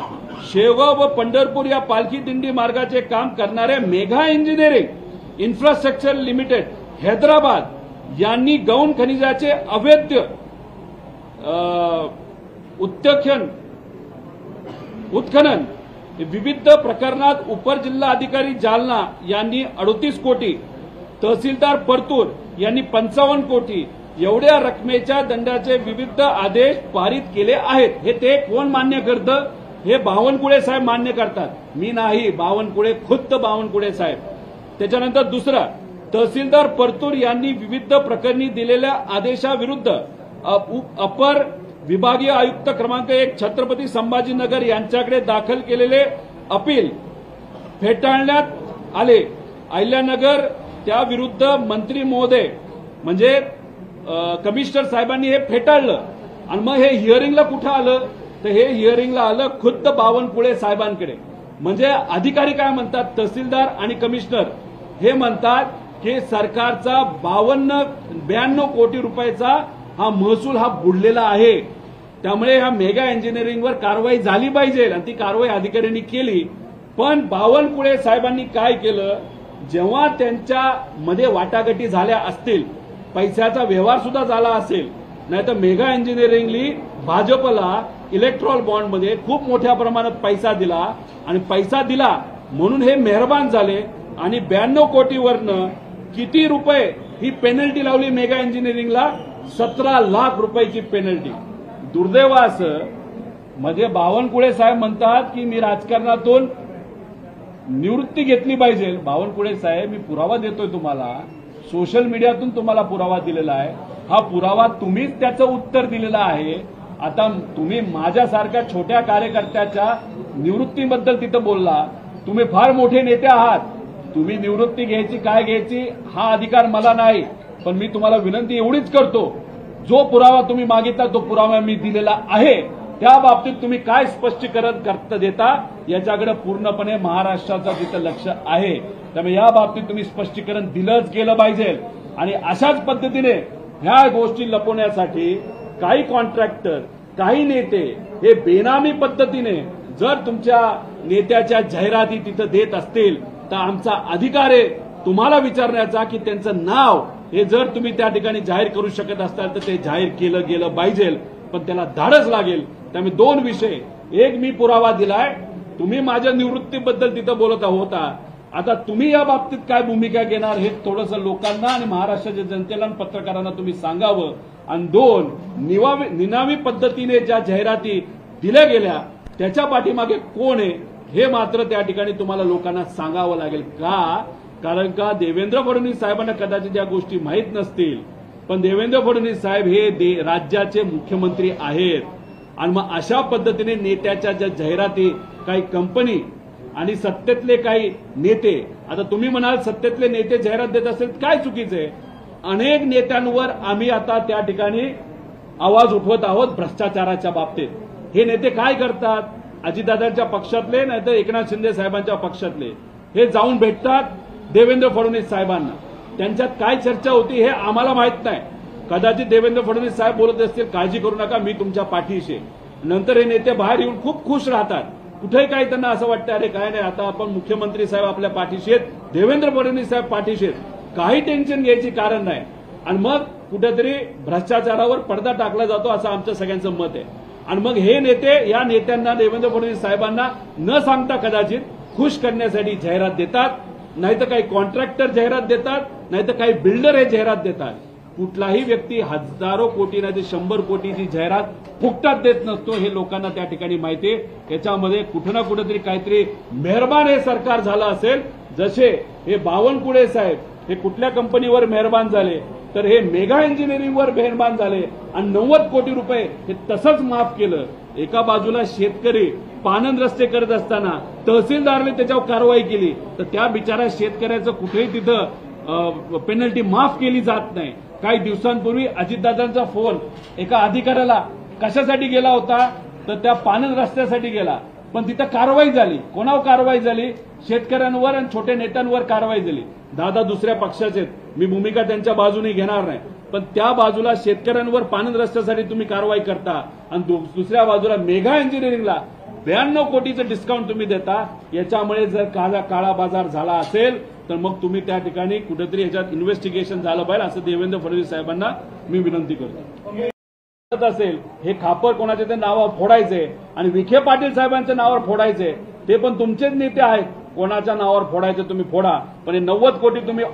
शेवगाव व पंढरपूर या पालखी दिंडी मार्गाचे काम करणाऱ्या mega engineering infrastructure limited Hyderabad यांनी गौण खनिजाचे अवैध उत्खनन विविध प्रकरणात उपर जिल्हा अधिकारी जालना यांनी 38 कोटी, तहसीलदार परतूर यांनी 55 कोटी एवढ्या रकमेच्या दंडाचे विविध आदेश पारित केले आहेत. हे ते कोण मान्य करतं? हे बावनकुळे साहेब मान्य करतात, मी नाही, बावनकुळे, खुद्द बावनकुळे साहेब. त्याच्यानंतर दुसरा, तहसीलदार परतूर यांनी विविध प्रकरणी दिलेल्या आदेशाविरुद्ध अपर विभागीय आयुक्त क्रमांक 1 छत्रपती संभाजीनगर यांच्याकडे दाखल केलेले अपील फेटाळण्यात आले. अहिल्यानगर त्याविरुद्ध मंत्री महोदय म्हणजे कमिशनर साहेबांनी हे फेटाळलं. आणि मग हे हिअरिंगला कुठं आलं तर हे हिअरिंगला आलं खुद्द बावनकुळे साहेबांकडे. म्हणजे अधिकारी काय म्हणतात, तहसीलदार आणि कमिशनर हे म्हणतात की सरकारचा 52 कोटी रुपयाचा हा महसूल हा बुडलेला आहे. त्यामुळे ह्या मेगा इंजिनिअरिंगवर कारवाई झाली पाहिजे आणि ती कारवाई अधिकाऱ्यांनी केली. पण बावनकुळे साहेबांनी काय केलं, जेव्हा त्यांच्या मध्ये वाटाघाटी झाल्या असतील, पैशाचा व्यवहार सुद्धा झाला असेल, नाहीतर मेगा इंजिनिअरिंगली भाजपला इलेक्ट्रॉल बॉन्डमध्ये खूप मोठ्या प्रमाणात पैसा दिला आणि पैसा दिला म्हणून हे मेहरबान झाले आणि 92 कोटीवरनं किती रुपये ही पेनल्टी लावली मेगा इंजिनिअरिंगला, 17 लाख रुपयाची पेनल्टी. दुर्दैव असं मध्ये बावनकुळे साहेब म्हणतात की मी राजकारणातून निवृत्ती घेतली पाहिजे. बावनकुळे साहेब, मी पुरावा देतोय तुम्हाला, सोशल मीडियातून तुम्हाला पुरावा दिलेला आहे. हा पुरावा तुम्हीच त्याचं उत्तर दिलेलं आहे. आता तुम्ही माझ्यासारख्या छोट्या कार्यकर्त्याच्या निवृत्तीबद्दल तिथं बोलला. तुम्ही फार मोठे नेते आहात, तुम्ही निवृत्ती घ्यायची काय घ्यायची हा अधिकार मला नाही. पण मी तुम्हाला विनंती एवढीच करतो, जो पुरावा तुम्ही मागितला तो पुरावा मी दिलेला आहे. त्या बाबतीत तुम्ही काय स्पष्टीकरण देता याच्याकडे पूर्णपणे महाराष्ट्राचं तिथं लक्ष आहे. त्यामुळे या बाबतीत तुम्ही स्पष्टीकरण दिलंच गेलं पाहिजे. आणि अशाच पद्धतीने ह्या गोष्टी लपवण्यासाठी काही कॉन्ट्रॅक्टर, काही नेते हे बेनामी पद्धतीने जर तुमच्या नेत्याच्या जाहिराती तिथं देत असतील तर आमचा अधिकार आहे तुम्हाला विचारण्याचा की त्यांचं नाव हे जर तुम्ही त्या ठिकाणी जाहीर करू शकत असाल तर ते जाहीर केलं गेलं पाहिजे. पण त्याला धाडस लागेल. त्यामुळे 2 विषय, एक मी पुरावा दिलाय, तुम्ही माझ्या निवृत्तीबद्दल तिथं बोलत होता, आता तुम्ही या बाबतीत काय भूमिका घेणार हे थोडंसं लोकांना आणि महाराष्ट्राच्या जनतेला आणि पत्रकारांना तुम्ही सांगावं. आणि 2, निनावी पद्धतीने ज्या जाहिराती दिल्या गेल्या त्याच्या पाठीमागे कोण आहे हे मात्र त्या ठिकाणी तुम्हाला लोकांना सांगावं लागेल. का? कारण का देवेंद्र फडणवीस साहेबांना कदाचित या गोष्टी माहीत नसतील, पण देवेंद्र फडणवीस साहेब हे राज्याचे मुख्यमंत्री आहेत. आणि मग अशा पद्धतीने नेत्याच्या ज्या जाहिराती काही कंपनी आणि सत्तेतले काही नेते, आता तुम्ही म्हणाल सत्तेतले नेते जाहिरात देत असेल काय चुकीचं आहे? अनेक नेत्यांवर आम्ही आता त्या ठिकाणी आवाज उठवत आहोत भ्रष्टाचाराच्या बाबतीत. हे नेते काय करतात? अजितदादांच्या पक्षातले नाहीतर एकनाथ शिंदे साहेबांच्या पक्षातले हे जाऊन भेटतात देवेंद्र फडणवीस साहेबांना. त्यांच्यात काय चर्चा होती हे आम्हाला माहित नाही. कदाचित देवेंद्र फडणवीस साहेब बोलत असतील काळजी करू नका मी तुमच्या पाठीशी. नंतर हे नेते बाहेर येऊन खूप खुश राहतात. कुठेही काही त्यांना असं वाटतं अरे काय नाही आता आपण मुख्यमंत्री साहेब आपल्या पाठीशी आहेत, देवेंद्र फडणवीस साहेब पाठीशी आहेत, काही टेन्शन घ्यायची कारण नाही. आणि मग कुठेतरी भ्रष्टाचारावर पडदा टाकला जातो असं आमचं सगळ्यांचं मत आहे. आणि मग हे नेते या नेत्यांना देवेंद्र फडणवीस साहेबांना न सांगता कदाचित खुश करण्यासाठी जाहिरात देतात, नाहीतर काही कॉन्ट्रॅक्टर जाहिरात देतात, नाहीतर काही बिल्डर हे जाहिरात देतात. कुठलाही व्यक्ती हजारो कोटी नाही 100 कोटीची जाहिरात फुकटात देत नसतो हे लोकांना त्या ठिकाणी माहिती आहे. याच्यामध्ये कुठं ना कुठेतरी काहीतरी मेहरबान हे सरकार झालं असेल. जसे हे बावनकुळे साहेब हे कुठल्या कंपनीवर मेहरबान झाले तर हे मेगा इंजिनिअरिंगवर मेहरबान झाले आणि 90 कोटी रुपये हे तसंच माफ केलं. एका बाजूला शेतकरी पानंद रस्ते करत असताना तहसीलदारने त्याच्यावर कारवाई केली, तर त्या बिचाऱ्या शेतकऱ्याचं कुठेही तिथं पेनल्टी माफ केली जात नाही. काही दिवसांपूर्वी अजितदादांचा फोन एका अधिकाऱ्याला कशासाठी गेला होता, तर त्या पानंद रस्त्यासाठी गेला, पण तिथं कारवाई झाली. कोणावर कारवाई झाली? शेतकऱ्यांवर आणि छोट्या नेत्यांवर कारवाई झाली. दादा दुसऱ्या पक्षाचे, मी भूमिका त्यांच्या बाजूने घेणार नाही, पण त्या बाजूला शेतकऱ्यांवर पानंद रस्त्यासाठी तुम्ही कारवाई करता आणि दुसऱ्या बाजूला मेगा इंजिनिअरिंगला 92 कोटीचं डिस्काउंट तुम्ही देता. याच्यामुळे जर काळा बाजार झाला असेल तर मग तुम्ही त्या ठिकाणी कुठेतरी याच्यात इन्व्हेस्टिगेशन झालं पाहिजे, असं देवेंद्र फडणवीस साहेबांना मी विनंती करतो. असेल हे खापर कोणाच्या ते नावावर फोडायचे आणि विखे पाटील साहेबांच्या नावावर फोडायचे, ते पण तुमचेच नेते आहेत. कोणाच्या नावावर फोडायचे तुम्ही फोडा, पण हे 90 कोटी तुम्ही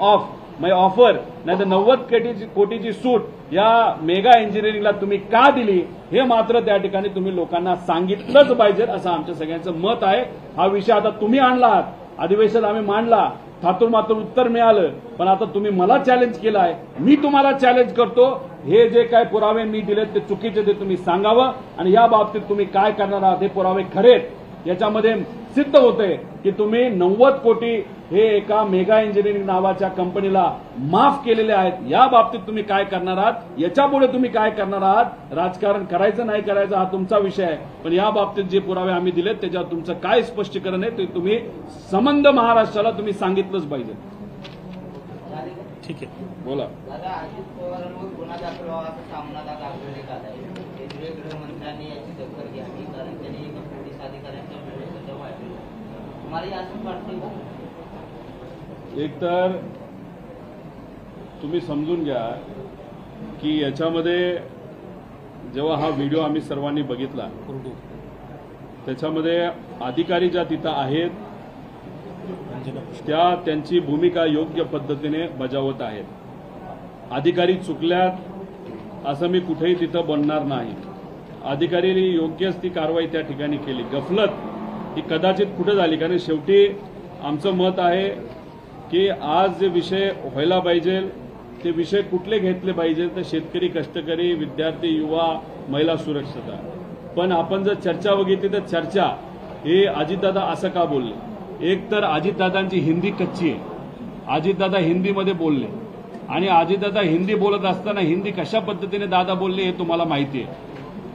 ऑफर नाही तर 90 कोटीची सूट या मेगा इंजिनिअरिंगला तुम्ही का दिली, हे मात्र त्या ठिकाणी तुम्ही लोकांना सांगितलंच पाहिजे, असं आमच्या सगळ्यांचं मत आहे. हा विषय आता तुम्ही आणला आहात, अधिवेशनात आम्ही मांडला, थातूर मातूर उत्तर मिळालं, पण आता तुम्ही मला चॅलेंज केलं आहे, मी तुम्हाला चॅलेंज करतो. हे जे काय पुरावे मी दिलेत ते चुकीचे, ते तुम्ही सांगावं आणि या बाबतीत तुम्ही काय करणार आहात हे पुरावे खरेत. याच्यामध्ये सिद्ध होतंय की तुम्ही 90 कोटी हे एका मेगा इंजिनिअरिंग नावाच्या कंपनीला माफ केलेले आहेत. या बाबतीत तुम्ही काय करणार आहात, याच्यापुढे तुम्ही काय करणार आहात, राजकारण करायचं नाही करायचं हा तुमचा विषय आहे, पण या बाबतीत जे पुरावे आम्ही दिलेत त्याच्यावर तुमचं काय स्पष्टीकरण आहे ते तुम्ही संबंध महाराष्ट्राला तुम्ही सांगितलंच पाहिजे. ठीक आहे, बोला. दादा, अजित पवारांवर गुन्हा दाखल व्हावाचा सामना दादा आग्रह आला आहे. केंद्रीय गृहमंत्र्यांनी याची दखल घ्यावी, कारण त्यांनी एका पोलीस अधिकाऱ्यांच्या वेळेस वाढली. तुम्हाला असं वाटते का? एक तर तुम्ही समजून घ्या की याच्यामध्ये जेव्हा हा व्हिडिओ आम्ही सर्वांनी बघितला त्याच्यामध्ये अधिकारी ज्या तिथं आहेत त्या त्यांची भूमिका योग्य पद्धतीने बजावत आहेत. अधिकारी चुकल्यात असं मी कुठेही तिथं बनणार नाही. अधिकाऱ्यांनी योग्यच ती कारवाई त्या ठिकाणी केली. गफलत ही कदाचित कुठं झाली, कारण शेवटी आमचं मत आहे की आज जे विषय व्हायला पाहिजे ते विषय कुठले घेतले पाहिजे, तर शेतकरी, कष्टकरी, विद्यार्थी, युवा, महिला सुरक्षता. पण आपण जर चर्चा बघितली तर चर्चा हे अजितदादा असं का बोलले. एक तर अजितदादांची हिंदी कच्ची आहे, अजितदादा हिंदीमध्ये बोलले आणि अजितदादा हिंदी बोलत असताना हिंदी कशा पद्धतीने दादा बोलले हे तुम्हाला माहिती आहे.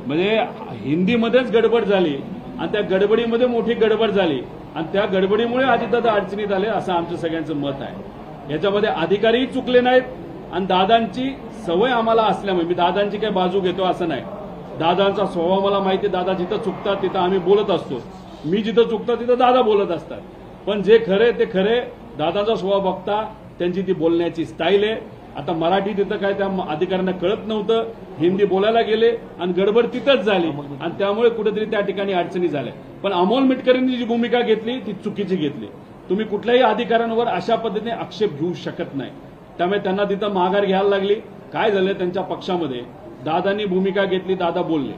म्हणजे हिंदीमध्येच गडबड झाली आणि त्या गडबडीमध्ये मोठी गडबड झाली आणि त्या गडबडीमुळे अजितदादा अडचणीत आले, असं आमचं सगळ्यांचं मत आहे. याच्यामध्ये अधिकारीही चुकले नाहीत आणि दादांची सवय आम्हाला असल्यामुळे, मी दादांची काही बाजू घेतो असं नाही, दादांचा स्वभाव मला माहिती आहे. दादा जिथं चुकतात तिथं आम्ही बोलत असतो, मी जिथं चुकतो तिथं दादा बोलत असतात. पण जे खरे ते खरे, दादाचा स्वभाव बघता त्यांची ती बोलण्याची स्टाईल आहे. आता मराठी तिथं काय त्या अधिकाऱ्यांना कळत नव्हतं, हिंदी बोलायला गेले आणि गडबड तिथंच झाली आणि त्यामुळे कुठेतरी त्या ठिकाणी अडचणी झाल्या. पण अमोल मिटकरींनी जी भूमिका घेतली ती चुकीची घेतली. तुम्ही कुठल्याही अधिकाऱ्यांवर अशा पद्धतीने आक्षेप घेऊ शकत नाही. त्यामुळे त्यांना तिथं माघार घ्यायला लागली. काय झालं त्यांच्या पक्षामध्ये, दादांनी भूमिका घेतली, दादा बोलले,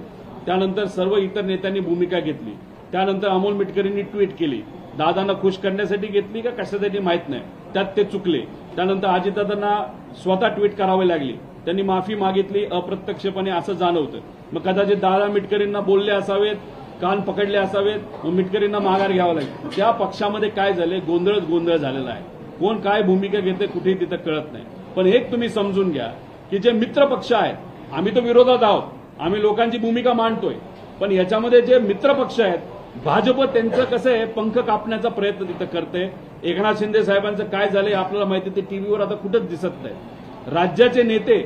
त्यानंतर सर्व इतर नेत्यांनी भूमिका घेतली, त्यानंतर अमोल मिटकरींनी ट्विट केली, दादांना खुश करण्यासाठी घेतली का कशासाठी माहित नाही, त्यात ते चुकले. त्यानंतर अजितदादांना स्वतः ट्विट करावी लागली, त्यांनी माफी मागितली अप्रत्यक्षपणे असं जाणवतं. मग कदाचित दादा मिटकरींना बोलले असावेत, कान पकडले असावेत, मग मिटकरींना माघार घ्यावं लागेल. त्या पक्षामध्ये काय झाले, गोंधळ झालेला आहे. कोण काय भूमिका घेते कुठेही तिथं कळत नाही. पण एक तुम्ही समजून घ्या की जे मित्र पक्ष आहेत, आम्ही तो विरोधात आहोत, आम्ही लोकांची भूमिका मांडतोय, पण याच्यामध्ये जे मित्र पक्ष आहेत, भाजप त्यांचं कसं आहे, पंख कापण्याचा प्रयत्न तिथं करते. एकनाथ शिंदे साहेबांचं काय झालंय आपल्याला माहिती, ते टीव्हीवर आता कुठंच दिसत नाही. राज्याचे नेते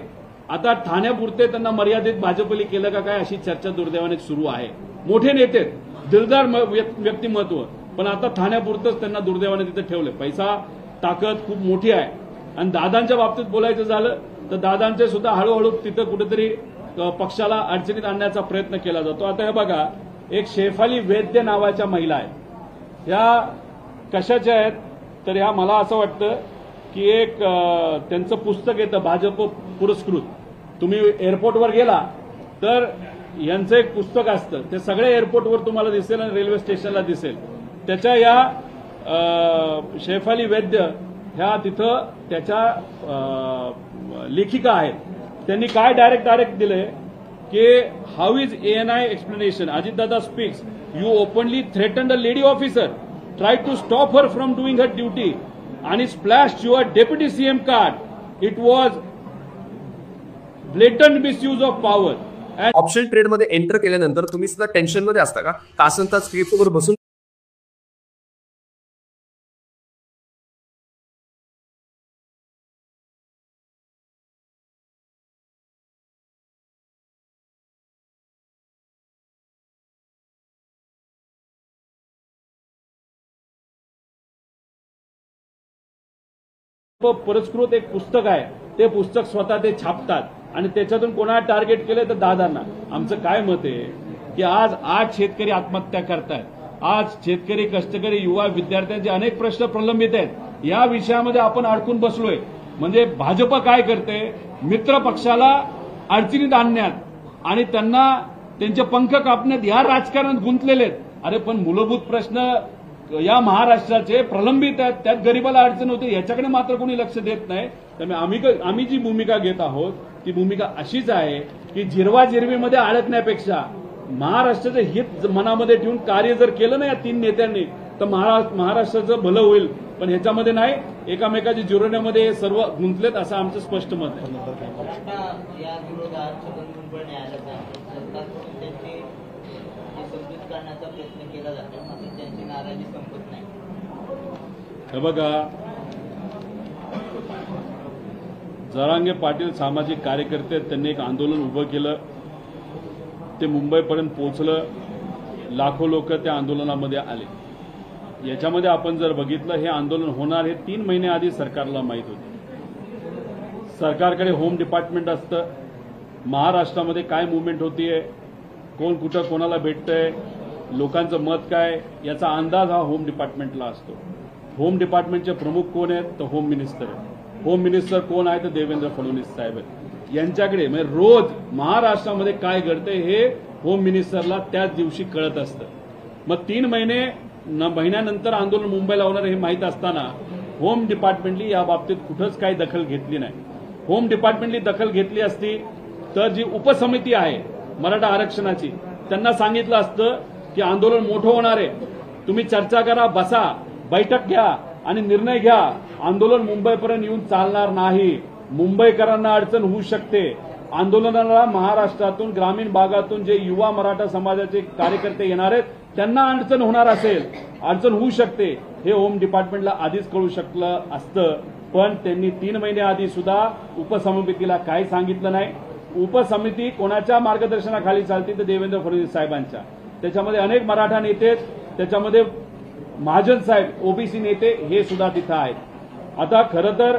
आता ठाण्यापुरते त्यांना मर्यादित भाजपली केलं का काय अशी चर्चा दुर्दैवाने सुरू आहे. मोठे नेते, दिलदार व्यक्तिमत्व, पण आता ठाण्यापुरतंच त्यांना दुर्दैवाने तिथे ठेवलं. पैसा ताकद खूप मोठी आहे. आणि दादांच्या बाबतीत बोलायचं झालं तर दादांचे सुद्धा हळूहळू तिथं कुठेतरी पक्षाला अडचणीत आणण्याचा प्रयत्न केला जातो. आता हे बघा, एक शेफाली वैद्य नावाच्या महिला आहेत, या कशाच्या आहेत तर ह्या मला असं वाटतं की एक त्यांचं पुस्तक येतं भाजप पुरस्कृत. तुम्ही एअरपोर्टवर गेला तर यांचं एक पुस्तक असतं, ते सगळ्या एअरपोर्टवर तुम्हाला दिसेल आणि रेल्वे स्टेशनला दिसेल. त्याच्या या शेफाली वैद्य ह्या तिथं त्याच्या लेखिका आहेत. त्यांनी काय डायरेक्ट दिलंय की how is ANI explanation. Ajitdada speaks, you openly threatened a lady officer, try to stop her from doing her duty आणि splash your deputy CM card. It was blatant misuse of power. Option ट्रेडमध्ये enter केल्यानंतर तुम्ही सुद्धा टेन्शनमध्ये असता का? तासन तास स्क्रिप्टवर बसून पुरस्कृत एक पुस्तक आहे, ते पुस्तक स्वतः ते छापतात आणि त्याच्यातून कोणाला टार्गेट केलं तर दादांना. आमचं काय मत आहे की आज शेतकरी आत्महत्या करतायत, आज शेतकरी, कष्टकरी, युवा, विद्यार्थ्यांचे अनेक प्रश्न प्रलंबित आहेत. या विषयामध्ये आपण अडकून बसलोय. म्हणजे भाजप काय करते, मित्र पक्षाला अडचणीत आणण्यात आणि त्यांना त्यांचे पंख कापण्यात या राजकारणात गुंतलेले आहेत. अरे पण मूलभूत प्रश्न या महाराष्ट्राचे प्रलंबित आहेत, त्यात गरीबाला अडचण होते, याच्याकडे मात्र कोणी लक्ष देत नाही. त्यामुळे आम्ही जी भूमिका घेत आहोत ती भूमिका अशीच आहे की जिरवाजिरवीमध्ये अडकण्यापेक्षा महाराष्ट्राचं हित मनामध्ये ठेवून कार्य जर केलं ना या 3 नेत्यांनी तर महाराष्ट्राचं भलं होईल. पण ह्याच्यामध्ये नाही, एकामेकाच्या जिरवण्यामध्ये सर्व गुंतलेत असं आमचं स्पष्ट मत आहे. या विरोधात छगन भुजबळ न्यायालयात त्यांची समजूत करण्याचा प्रयत्न केला जातो, मात्र त्यांची नाराजी संपत नाही. हे बघा, जरांगे पाटील सामाजिक कार्यकर्ते, त्यांनी एक आंदोलन उभं केलं, ते मुंबईपर्यंत पोहोचलं, लाखो लोक त्या आंदोलनामध्ये आले. याच्यामध्ये आपण जर बघितलं, हे आंदोलन होणार हे 3 महिने आधी सरकारला माहीत होते. सरकारकडे होम डिपार्टमेंट असतं, महाराष्ट्रामध्ये काय मुवमेंट होतीये, कोण कुठं कोणाला भेटतंय, लोकांचं मत काय, याचा अंदाज हा होम डिपार्टमेंटला असतो. होम डिपार्टमेंटचे प्रमुख कोण आहेत तर होम मिनिस्टर आहे. होम मिनिस्टर कोण आहे तर देवेंद्र फडणवीस साहेब आहेत. यांच्याकडे म्हणजे रोज महाराष्ट्रामध्ये काय घडते हे होम मिनिस्टरला त्याच दिवशी कळत असतं. मग 3 महिन्यानंतर आंदोलन मुंबईला होणार हे माहीत असताना होम डिपार्टमेंटली या बाबतीत कुठंच काही दखल घेतली नाही. होम डिपार्टमेंटली दखल घेतली असती तर जी उपसमिती आहे मराठा आरक्षणाची, त्यांना सांगितलं असतं की आंदोलन मोठं होणार आहे, तुम्ही चर्चा करा, बसा, बैठक घ्या आणि निर्णय घ्या. आंदोलन मुंबईपर्यंत येऊन चालणार नाही, मुंबईकरांना अडचण होऊ शकते. आंदोलनाला महाराष्ट्रातून, ग्रामीण भागातून जे युवा मराठा समाजाचे कार्यकर्ते येणार आहेत त्यांना अडचण होणार असेल, अडचण होऊ शकते, हे होम डिपार्टमेंटला आधीच कळू शकलं असतं. पण त्यांनी 3 महिने आधी सुद्धा उपसमितीला काही सांगितलं नाही. उपसमिती कोणाच्या मार्गदर्शनाखाली चालते तर देवेंद्र फडणवीस साहेबांच्या. त्याच्यामध्ये अनेक मराठा नेते, त्याच्यामध्ये महाजन साहेब ओबीसी नेते हे सुद्धा तिथं आहेत. आता खरं तर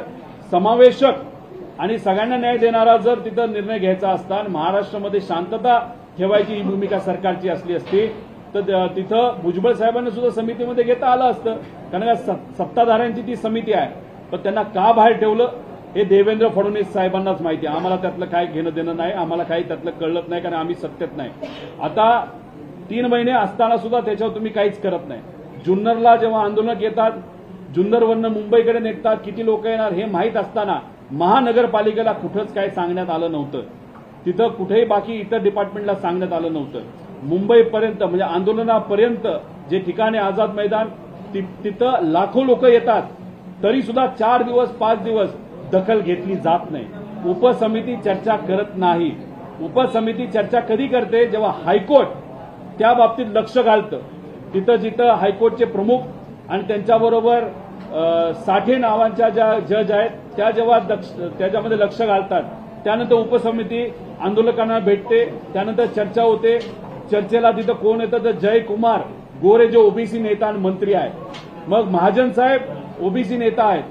समावेशक आणि सगळ्यांना न्याय देणारा जर तिथं निर्णय घ्यायचा असता, महाराष्ट्रामध्ये शांतता ठेवायची ही भूमिका सरकारची असली असती तर तिथं भुजबळ साहेबांना सुद्धा समितीमध्ये घेता आलं असतं. कारण सत्ताधाऱ्यांची ती समिती आहे. पण त्यांना का बाहेर ठेवलं हे देवेंद्र फडणवीस साहेबांनाच माहिती आहे. आम्हाला त्यातलं काय घेणं देणं नाही, आम्हाला काही त्यातलं कळत नाही, कारण आम्ही सत्तेत नाही. आता 3 महिने असताना सुद्धा त्याच्यावर तुम्ही काहीच करत नाही. जुन्नरला जेव्हा आंदोलक येतात, जुन्नरवरनं मुंबईकडे निघतात, किती लोक येणार हे माहीत असताना महानगरपालिकेला कुठंच काही सांगण्यात आलं नव्हतं. तिथं कुठेही बाकी इतर डिपार्टमेंटला सांगण्यात आलं नव्हतं. मुंबईपर्यंत म्हणजे आंदोलनापर्यंत जे ठिकाणे आझाद मैदान तिथं लाखो लोक येतात, तरी सुद्धा 4 दिवस 5 दिवस दखल घेतली जात नाही. उपसमिती चर्चा करत नाही. उपसमिती चर्चा कधी करते जेव्हा हायकोर्ट त्या बाबतीत लक्ष घालतं. तिथं जिथं हायकोर्टचे प्रमुख आणि त्यांच्याबरोबर 60 नावांच्या ज्या जज आहेत त्या जेव्हा त्याच्यामध्ये लक्ष घालतात, त्यानंतर उपसमिती आंदोलकांना भेटते, त्यानंतर चर्चा होते. चर्चेला तिथं कोण येतं तर जयकुमार गोरे जे ओबीसी नेता आणि मंत्री आहेत. मग महाजन साहेब ओबीसी नेता आहेत,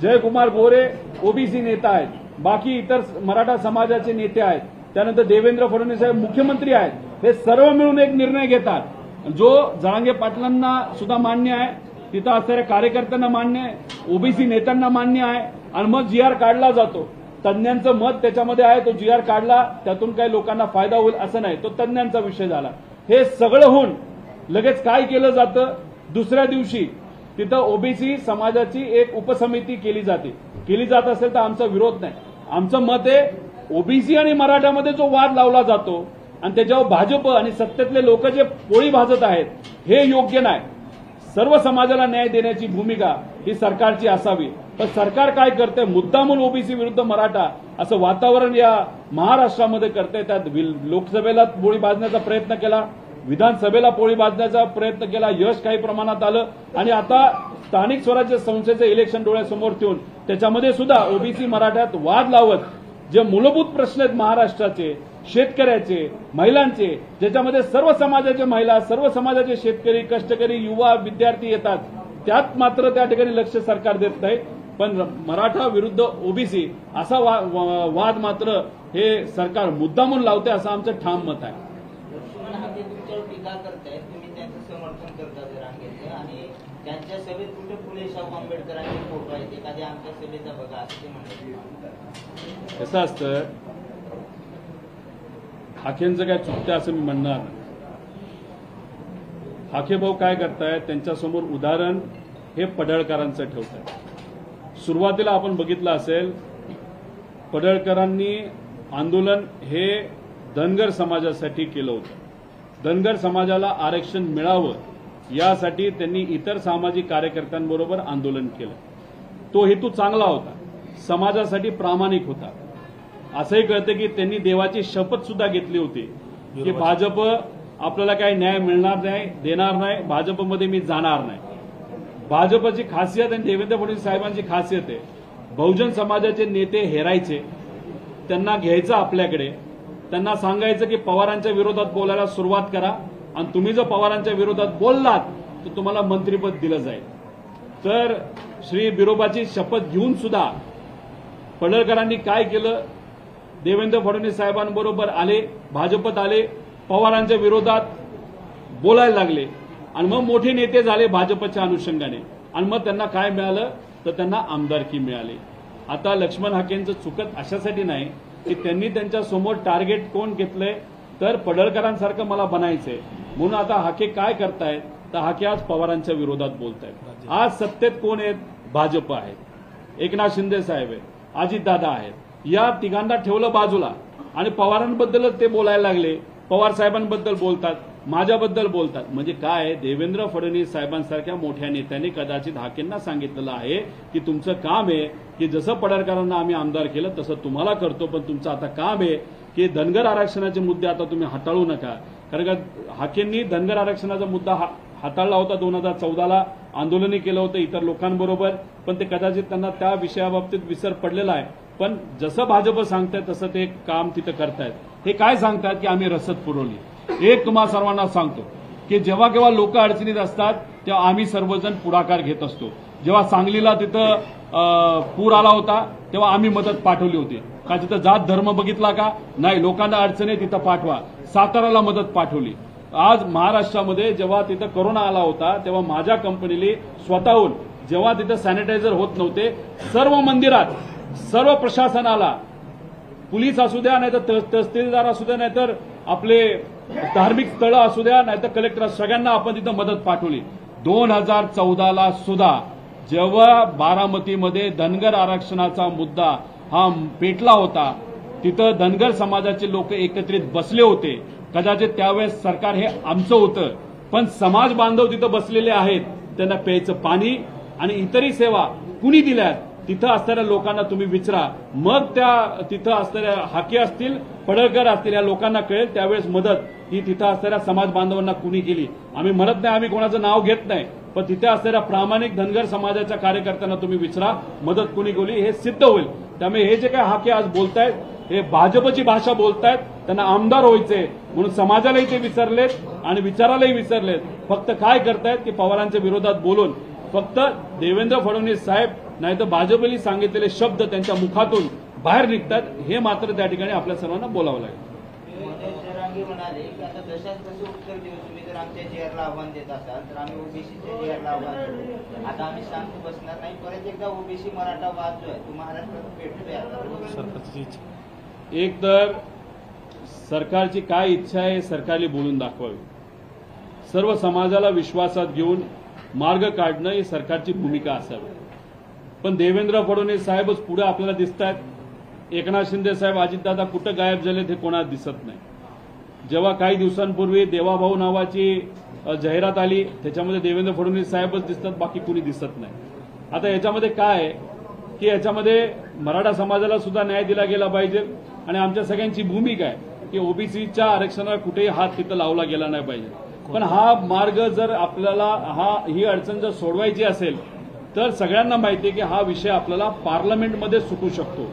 जयकुमार गोरे ओबीसी नेता आहेत, बाकी इतर मराठा समाजाचे नेते आहेत, त्यानंतर देवेंद्र फडणवीस साहेब मुख्यमंत्री आहेत. हे सर्व मिळून एक निर्णय घेतात जो जरांगे पाटलांना सुद्धा मान्य आहे, तिथं असणाऱ्या कार्यकर्त्यांना मान्य आहे, ओबीसी नेत्यांना मान्य आहे. आणि मग GR काढला जातो. तज्ज्ञांचं मत त्याच्यामध्ये आहे, तो GR काढला, त्यातून काही लोकांना फायदा होईल असं नाही, तो तज्ज्ञांचा विषय झाला. हे सगळं होऊन लगेच काय केलं जातं, दुसऱ्या दिवशी तिथं ओबीसी समाजाची एक उपसमिती केली जाते. केली जात असेल तर आमचा विरोध नाही. आमचं मत आहे ओबीसी आणि मराठामध्ये जो वाद लावला जातो आणि त्याच्यावर भाजप आणि सत्तेतले लोक जे पोळी भाजत आहेत हे योग्य नाही. सर्व समाजाला न्याय देण्याची भूमिका ही सरकारची असावी. पण सरकार काय करते, मुद्दामून ओबीसी विरुद्ध मराठा असं वातावरण या महाराष्ट्रामध्ये करते. त्यात लोकसभेला पोळी भाजण्याचा प्रयत्न केला, विधानसभेला पोळी भाजण्याचा प्रयत्न केला, यश काही प्रमाणात आलं आणि आता स्थानिक स्वराज्य संस्थेचे इलेक्शन डोळ्यासमोर ठेवून त्याच्यामध्ये सुद्धा ओबीसी मराठ्यात वाद लावत जे मूलभूत प्रश्न आहेत महाराष्ट्राचे, शेतकऱ्याचे, महिलांचे, ज्याच्यामध्ये सर्व समाजाचे महिला, सर्व समाजाचे शेतकरी, कष्टकरी, युवा, विद्यार्थी येतात, त्यात मात्र त्या ठिकाणी लक्ष सरकार देत नाही. पण मराठा विरुद्ध ओबीसी असा वाद मात्र हे सरकार मुद्दामून लावते असं आमचं ठाम मत आहे. तुमच्यावर टीका करतायत, तुम्ही त्यांचं समर्थन करता ते रांगेचं आणि त्यांच्या सभेत कुठे फुले शाहू आंबेडकरांचे फोटो आहेत, एखाद्या आमच्या सभेचा बघा असं ते म्हणतात. कसं असतं, हाकेंचं काय चुकतं असं मी म्हणणार. हाके भाऊ काय करतायत, त्यांच्यासमोर उदाहरण हे पडळकरांचं ठेवतात. सुरुवातीला आपण बघितलं असेल, पडळकरांनी आंदोलन हे धनगर समाजासाठी केलं होतं. धनगर समाजाला आरक्षण मिळावं यासाठी त्यांनी इतर सामाजिक कार्यकर्त्यांबरोबर आंदोलन केलं. तो हेतू चांगला होता, समाजासाठी प्रामाणिक होता. असंही कळतं की त्यांनी देवाची शपथ सुद्धा घेतली होती की भाजप आपल्याला काही न्याय मिळणार नाही, देणार नाही, भाजपमध्ये मी जाणार नाही. भाजपची खासियत आणि देवेंद्र फडणवीस साहेबांची खासियत आहे, बहुजन समाजाचे नेते हेरायचे, त्यांना घ्यायचं आपल्याकडे, त्यांना सांगायचं की पवारांच्या विरोधात बोलायला सुरुवात करा आणि तुम्ही जर पवारांच्या विरोधात बोललात तर तुम्हाला मंत्रिपद दिलं जाईल. तर श्री बिरोबाची शपथ घेऊन सुद्धा पडळकरांनी काय केलं, देवेंद्र फडणवीस साहेबांबरोबर आले, भाजपत आले, पवारांच्या विरोधात बोलायला लागले आणि मग मोठे नेते झाले भाजपच्या अनुषंगाने आणि मग त्यांना काय मिळालं, तर त्यांना आमदारकी मिळाली. आता लक्ष्मण हाकेंचं चुकत अशासाठी नाही की त्यांनी त्यांच्या समोर टार्गेट कोण घेतलंय, तर पडळकरांसारखं मला बनायचंय म्हणून आता हाके काय करतायत, तर हाके आज पवारांच्या विरोधात बोलतायत. आज सत्तेत कोण आहेत, भाजप आहेत, एकनाथ शिंदे साहेब आहेत, अजितदादा आहेत, या तिघांना ठेवलं बाजूला आणि पवारांबद्दलच ते बोलायला लागले. पवार साहेबांबद्दल बोलतात, माझ्याबद्दल बोलतात. म्हणजे काय, देवेंद्र फडणवीस साहेबांसारख्या मोठ्या नेत्यांनी कदाचित हाकेंना सांगितलेलं आहे की तुमचं काम आहे की जसं पडळकरांना आम्ही आमदार केलं तसं तुम्हाला करतो, पण तुमचं आता काम आहे की धनगर आरक्षणाचे मुद्दे आता तुम्ही हाताळू नका. कारण का हाकेंनी धनगर आरक्षणाचा मुद्दा हाताळला होता, 2014ला आंदोलनही केलं होतं इतर लोकांबरोबर, पण ते कदाचित त्यांना त्या विषयाबाबतीत विसर पडलेला आहे. पण जसं भाजप सांगतायत तसं ते काम तिथं करतायत. हे काय सांगतात की आम्ही रसद पुरवली. एक तुम्हा सर्वांना सांगतो की जेव्हा केव्हा लोक अडचणीत असतात तेव्हा आम्ही सर्वजण पुढाकार घेत असतो. जेव्हा सांगलीला तिथं पूर आला होता तेव्हा आम्ही मदत पाठवली होती. का तिथं जात धर्म बघितला का, नाही, लोकांना अडचण आहे तिथं पाठवा. साताराला मदत पाठवली. आज महाराष्ट्रामध्ये जेव्हा तिथं कोरोना आला होता तेव्हा माझ्या कंपनीने स्वतःहून, जेव्हा तिथं सॅनिटायझर होत नव्हते, सर्व मंदिरात, सर्व प्रशासनाला, पोलीस असू द्या, नाहीतर तहसीलदार असू द्या, नाहीतर आपले धार्मिक स्थळं असू द्या, नाहीतर कलेक्टर, सगळ्यांना आपण तिथं मदत पाठवली. 2014ला सुद्धा जेव्हा बारामतीमध्ये धनगर आरक्षणाचा मुद्दा हा पेटला होता, तिथं धनगर समाजाचे लोक एकत्रित बसले होते. कदाचित त्यावेळेस सरकार हे आमचं होतं, पण समाज बांधव तिथं बसलेले आहेत. त्यांना प्यायचं पाणी आणि इतरही सेवा कुणी दिल्यात तिथं असणाऱ्या लोकांना तुम्ही विचारा. मग त्या तिथं असणाऱ्या हाके असतील, पडळकर असतील, या लोकांना कळेल त्यावेळेस मदत ही तिथं असणाऱ्या समाज बांधवांना कुणी केली. आम्ही म्हणत नाही, आम्ही कोणाचं नाव घेत नाही, पण तिथे असणाऱ्या प्रामाणिक धनगर समाजाच्या कार्यकर्त्यांना तुम्ही विचारा मदत कुणी केली, हे सिद्ध होईल. त्यामुळे हे जे काय हाके आज बोलतायत हे भाजपची भाषा बोलतायत. त्यांना आमदार व्हायचे म्हणून समाजालाही ते विसरलेत आणि विचारालाही विसरलेत. फक्त काय करतायत की पवारांच्या विरोधात बोलून फक्त देवेंद्र फडणवीस साहेब नाही तर भाजपने सांगितलेले शब्द त्यांच्या मुखातून बाहेर निघतात. हे मात्र त्या ठिकाणी आपल्या सर्वांना बोलावं लागेल. जरांगे म्हणाले की आता जशाच तसं उत्तर देऊ, तुम्ही जर आमच्या जेआरला आव्हान देत असाल तर आम्ही ओबीसीच्या जेआरला आव्हान देऊ. आता आम्ही शांत बसणार नाही. परत एकदा ओबीसी मराठा वाद जो आहे तो महाराष्ट्रात पेटतोय. एक तर सरकारची काय इच्छा आहे सरकारने बोलून दाखवावी. सर्व समाजाला विश्वासात घेऊन मार्ग काढणं ही सरकारची भूमिका असावी. पण देवेंद्र फडणवीस साहेबच पुढे आपल्याला दिसत आहेत. एकनाथ शिंदे साहेब अजितदादा कुठं गायब झालेत हे कोणाला दिसत नाही. जेव्हा काही दिवसांपूर्वी देवाभाऊ नावाची जाहिरात आली त्याच्यामध्ये देवेंद्र फडणवीस साहेबच दिसतात, बाकी कुणी दिसत नाही. आता याच्यामध्ये काय आहे की याच्यामध्ये मराठा समाजाला सुद्धा न्याय दिला गेला पाहिजे आणि आमच्या सगळ्यांची भूमिका आहे की ओबीसीच्या आरक्षणाला कुठेही हात तिथं लावला गेला नाही पाहिजे. पण हा मार्ग जर आपल्याला ही अडचण जर सोडवायची असेल तर सगळ्यांना माहिती आहे की हा विषय आपल्याला पार्लमेंटमध्ये सुटू शकतो.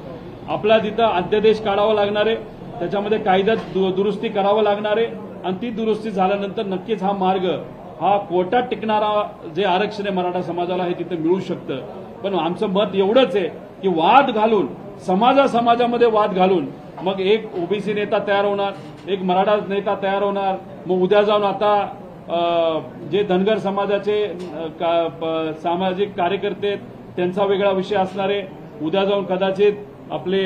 आपल्याला तिथं अध्यादेश काढावा लागणार आहे, त्याच्यामध्ये कायद्यात दुरुस्ती करावं लागणार आहे आणि ती दुरुस्ती झाल्यानंतर नक्कीच हा मार्ग हा कोर्टात टिकणारा जे आरक्षण आहे मराठा समाजाला हे तिथं मिळू शकतं. पण आमचं मत एवढंच आहे की वाद घालून समाजामध्ये वाद घालून मग एक ओबीसी नेता तयार होणार, एक मराठा नेता तयार होणार, मग उद्या जाऊन आता जे धनगर समाजाचे सामाजिक कार्यकर्ते त्यांचा वेगळा विषय असणार आहे, उद्या जाऊन कदाचित आपले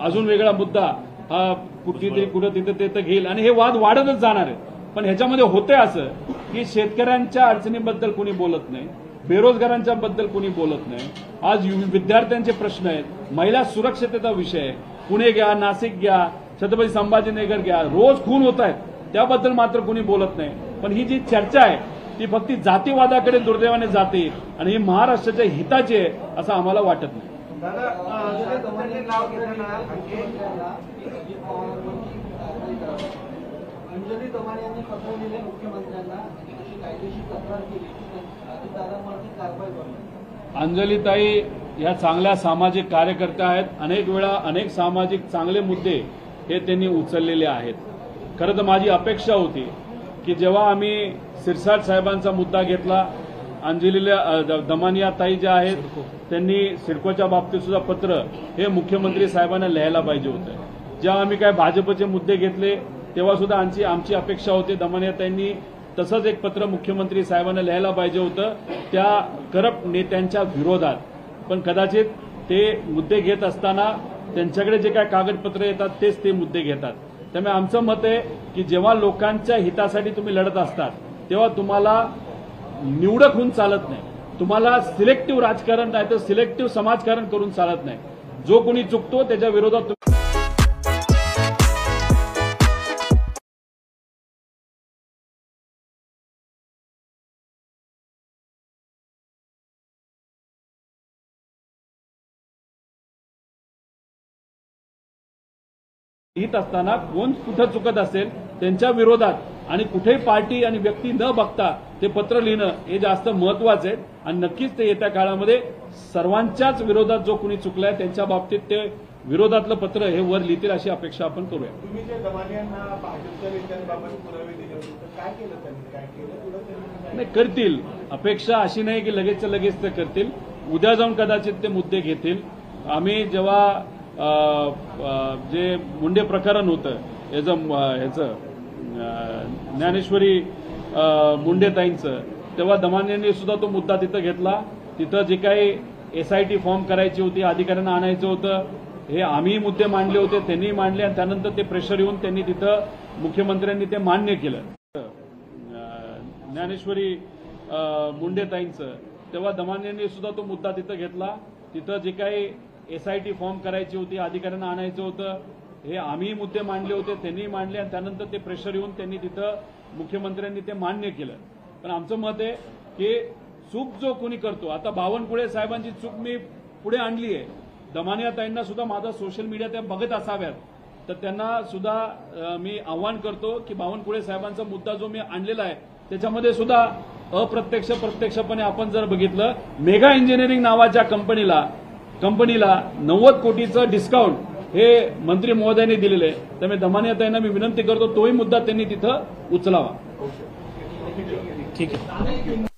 अजून वेगळा मुद्दा हा कुठं तिथं तिथं घेईल आणि हे वाद वाढतच जाणार आहे. पण ह्याच्यामध्ये होतंय असं की शेतकऱ्यांच्या अडचणीबद्दल कोणी बोलत नाही, बेरोजगारांच्या बद्दल कोणी बोलत नाही. आज विद्यार्थ्यांचे प्रश्न आहेत, महिला सुरक्षतेचा विषय आहे, पुणे घ्या, नाशिक घ्या, छत्रपती संभाजीनगर घ्या, रोज खून होत आहेत, त्याबद्दल मात्र कोणी बोलत नाही. पण ही जी चर्चा आहे ती फक्त जातीवादाकडे दुर्दैवाने जाते आणि ही महाराष्ट्राच्या हिताची आहे असं आम्हाला वाटत नाही. अंजली दमाने यांनी फसवलेल्या मुख्यमंत्र्यांना अशी कायदेशीर तक्रार केली अजितदादांवरती कारवाई करणार. अंजलीताई या चांगल्या सामाजिक कार्यकर्त्या आहेत. अनेक वेळा अनेक सामाजिक चांगले मुद्दे हे त्यांनी उचललेले आहेत. खरं तर माझी अपेक्षा होती की जेव्हा आम्ही सिरसाट साहेबांचा मुद्दा घेतला, अंजलीला दमानिया ताई ज्या आहेत त्यांनी सिडकोच्या बाबतीत सुद्धा पत्र हे मुख्यमंत्री साहेबांना लिहायला पाहिजे होतं. जेव्हा आम्ही काय भाजपचे मुद्दे घेतले तेव्हा सुद्धा आमची अपेक्षा होती दमानियाताईंनी तसंच एक पत्र मुख्यमंत्री साहेबांना लिहायला पाहिजे होतं त्या करप्ट नेत्यांच्या विरोधात. पण कदाचित ते मुद्दे घेत असताना त्यांच्याकडे जे काय कागदपत्र येतात तेच ते मुद्दे घेतात. त्यामुळे आमचं मत आहे की जेव्हा लोकांच्या हितासाठी तुम्ही लढत असतात तेव्हा तुम्हाला निवडक होऊन चालत नाही, तुम्हाला सिलेक्टिव्ह राजकारण नाही तर सिलेक्टिव्ह समाजकारण करून चालत नाही. जो कोणी चुकतो त्याच्या विरोधात हित असताना कोण कुठं चुकत असेल त्यांच्या विरोधात आणि कुठेही पार्टी आणि व्यक्ती न बघता ते पत्र लिहिणं हे जास्त महत्वाचं आहे. आणि नक्कीच ते येत्या काळामध्ये सर्वांच्याच विरोधात जो कुणी चुकलाय त्यांच्या बाबतीत ते विरोधातलं पत्र हे वर लिहितील अशी अपेक्षा आपण करूया. तुम्ही जे दमानियांना भाजपच्या नेत्यांबाबत पुरावे दिले होते तर काय केलं त्यांनी, काय केलं? नाही, करतील. अपेक्षा अशी नाही की लगेचच्या लगेच ते करतील. उद्या जाऊन कदाचित ते मुद्दे घेतील. आम्ही जेव्हा जे मुंडे प्रकरण होतं ह्याचं ज्ञानेश्वरी मुंडेताईंचं तेव्हा दमानियांनी सुद्धा तो मुद्दा तिथं घेतला. तिथं जे काही SIT फॉर्म करायची होती, अधिकाऱ्यांना आणायचं होतं, हे आम्ही मुद्दे मांडले होते, त्यांनी मांडले आणि त्यानंतर ते प्रेशर येऊन त्यांनी तिथं मुख्यमंत्र्यांनी ते मान्य केलं. ज्ञानेश्वरी मुंडेताईंचं तेव्हा दमानियांनी सुद्धा तो मुद्दा तिथं घेतला. तिथं जे काही SIT फॉर्म करायची होती, अधिकाऱ्यांना आणायचं होतं, हे आम्ही मुद्दे मांडले होते, त्यांनी मांडले आणि त्यानंतर ते प्रेशर येऊन त्यांनी तिथं मुख्यमंत्र्यांनी ते मान्य केलं. पण आमचं मत आहे की चूक जो कोणी करतो, आता बावनकुळे साहेबांची चूक मी पुढे आणली आहे, दमानियाताईंना सुद्धा माझा सोशल मीडिया त्या बघत असाव्यात, तर त्यांना सुद्धा मी आव्हान करतो की बावनकुळे साहेबांचा मुद्दा जो मी आणलेला आहे त्याच्यामध्ये सुद्धा अप्रत्यक्ष प्रत्यक्षपणे आपण जर बघितलं, मेगा इंजिनिअरिंग नावाच्या कंपनीला 90 कोटीचं डिस्काउंट हे मंत्री महोदयांनी दिलेलं आहे. त्यामुळे दमानियाताईंना मी विनंती करतो तोही मुद्दा त्यांनी तिथं उचलावा. ठीक आहे.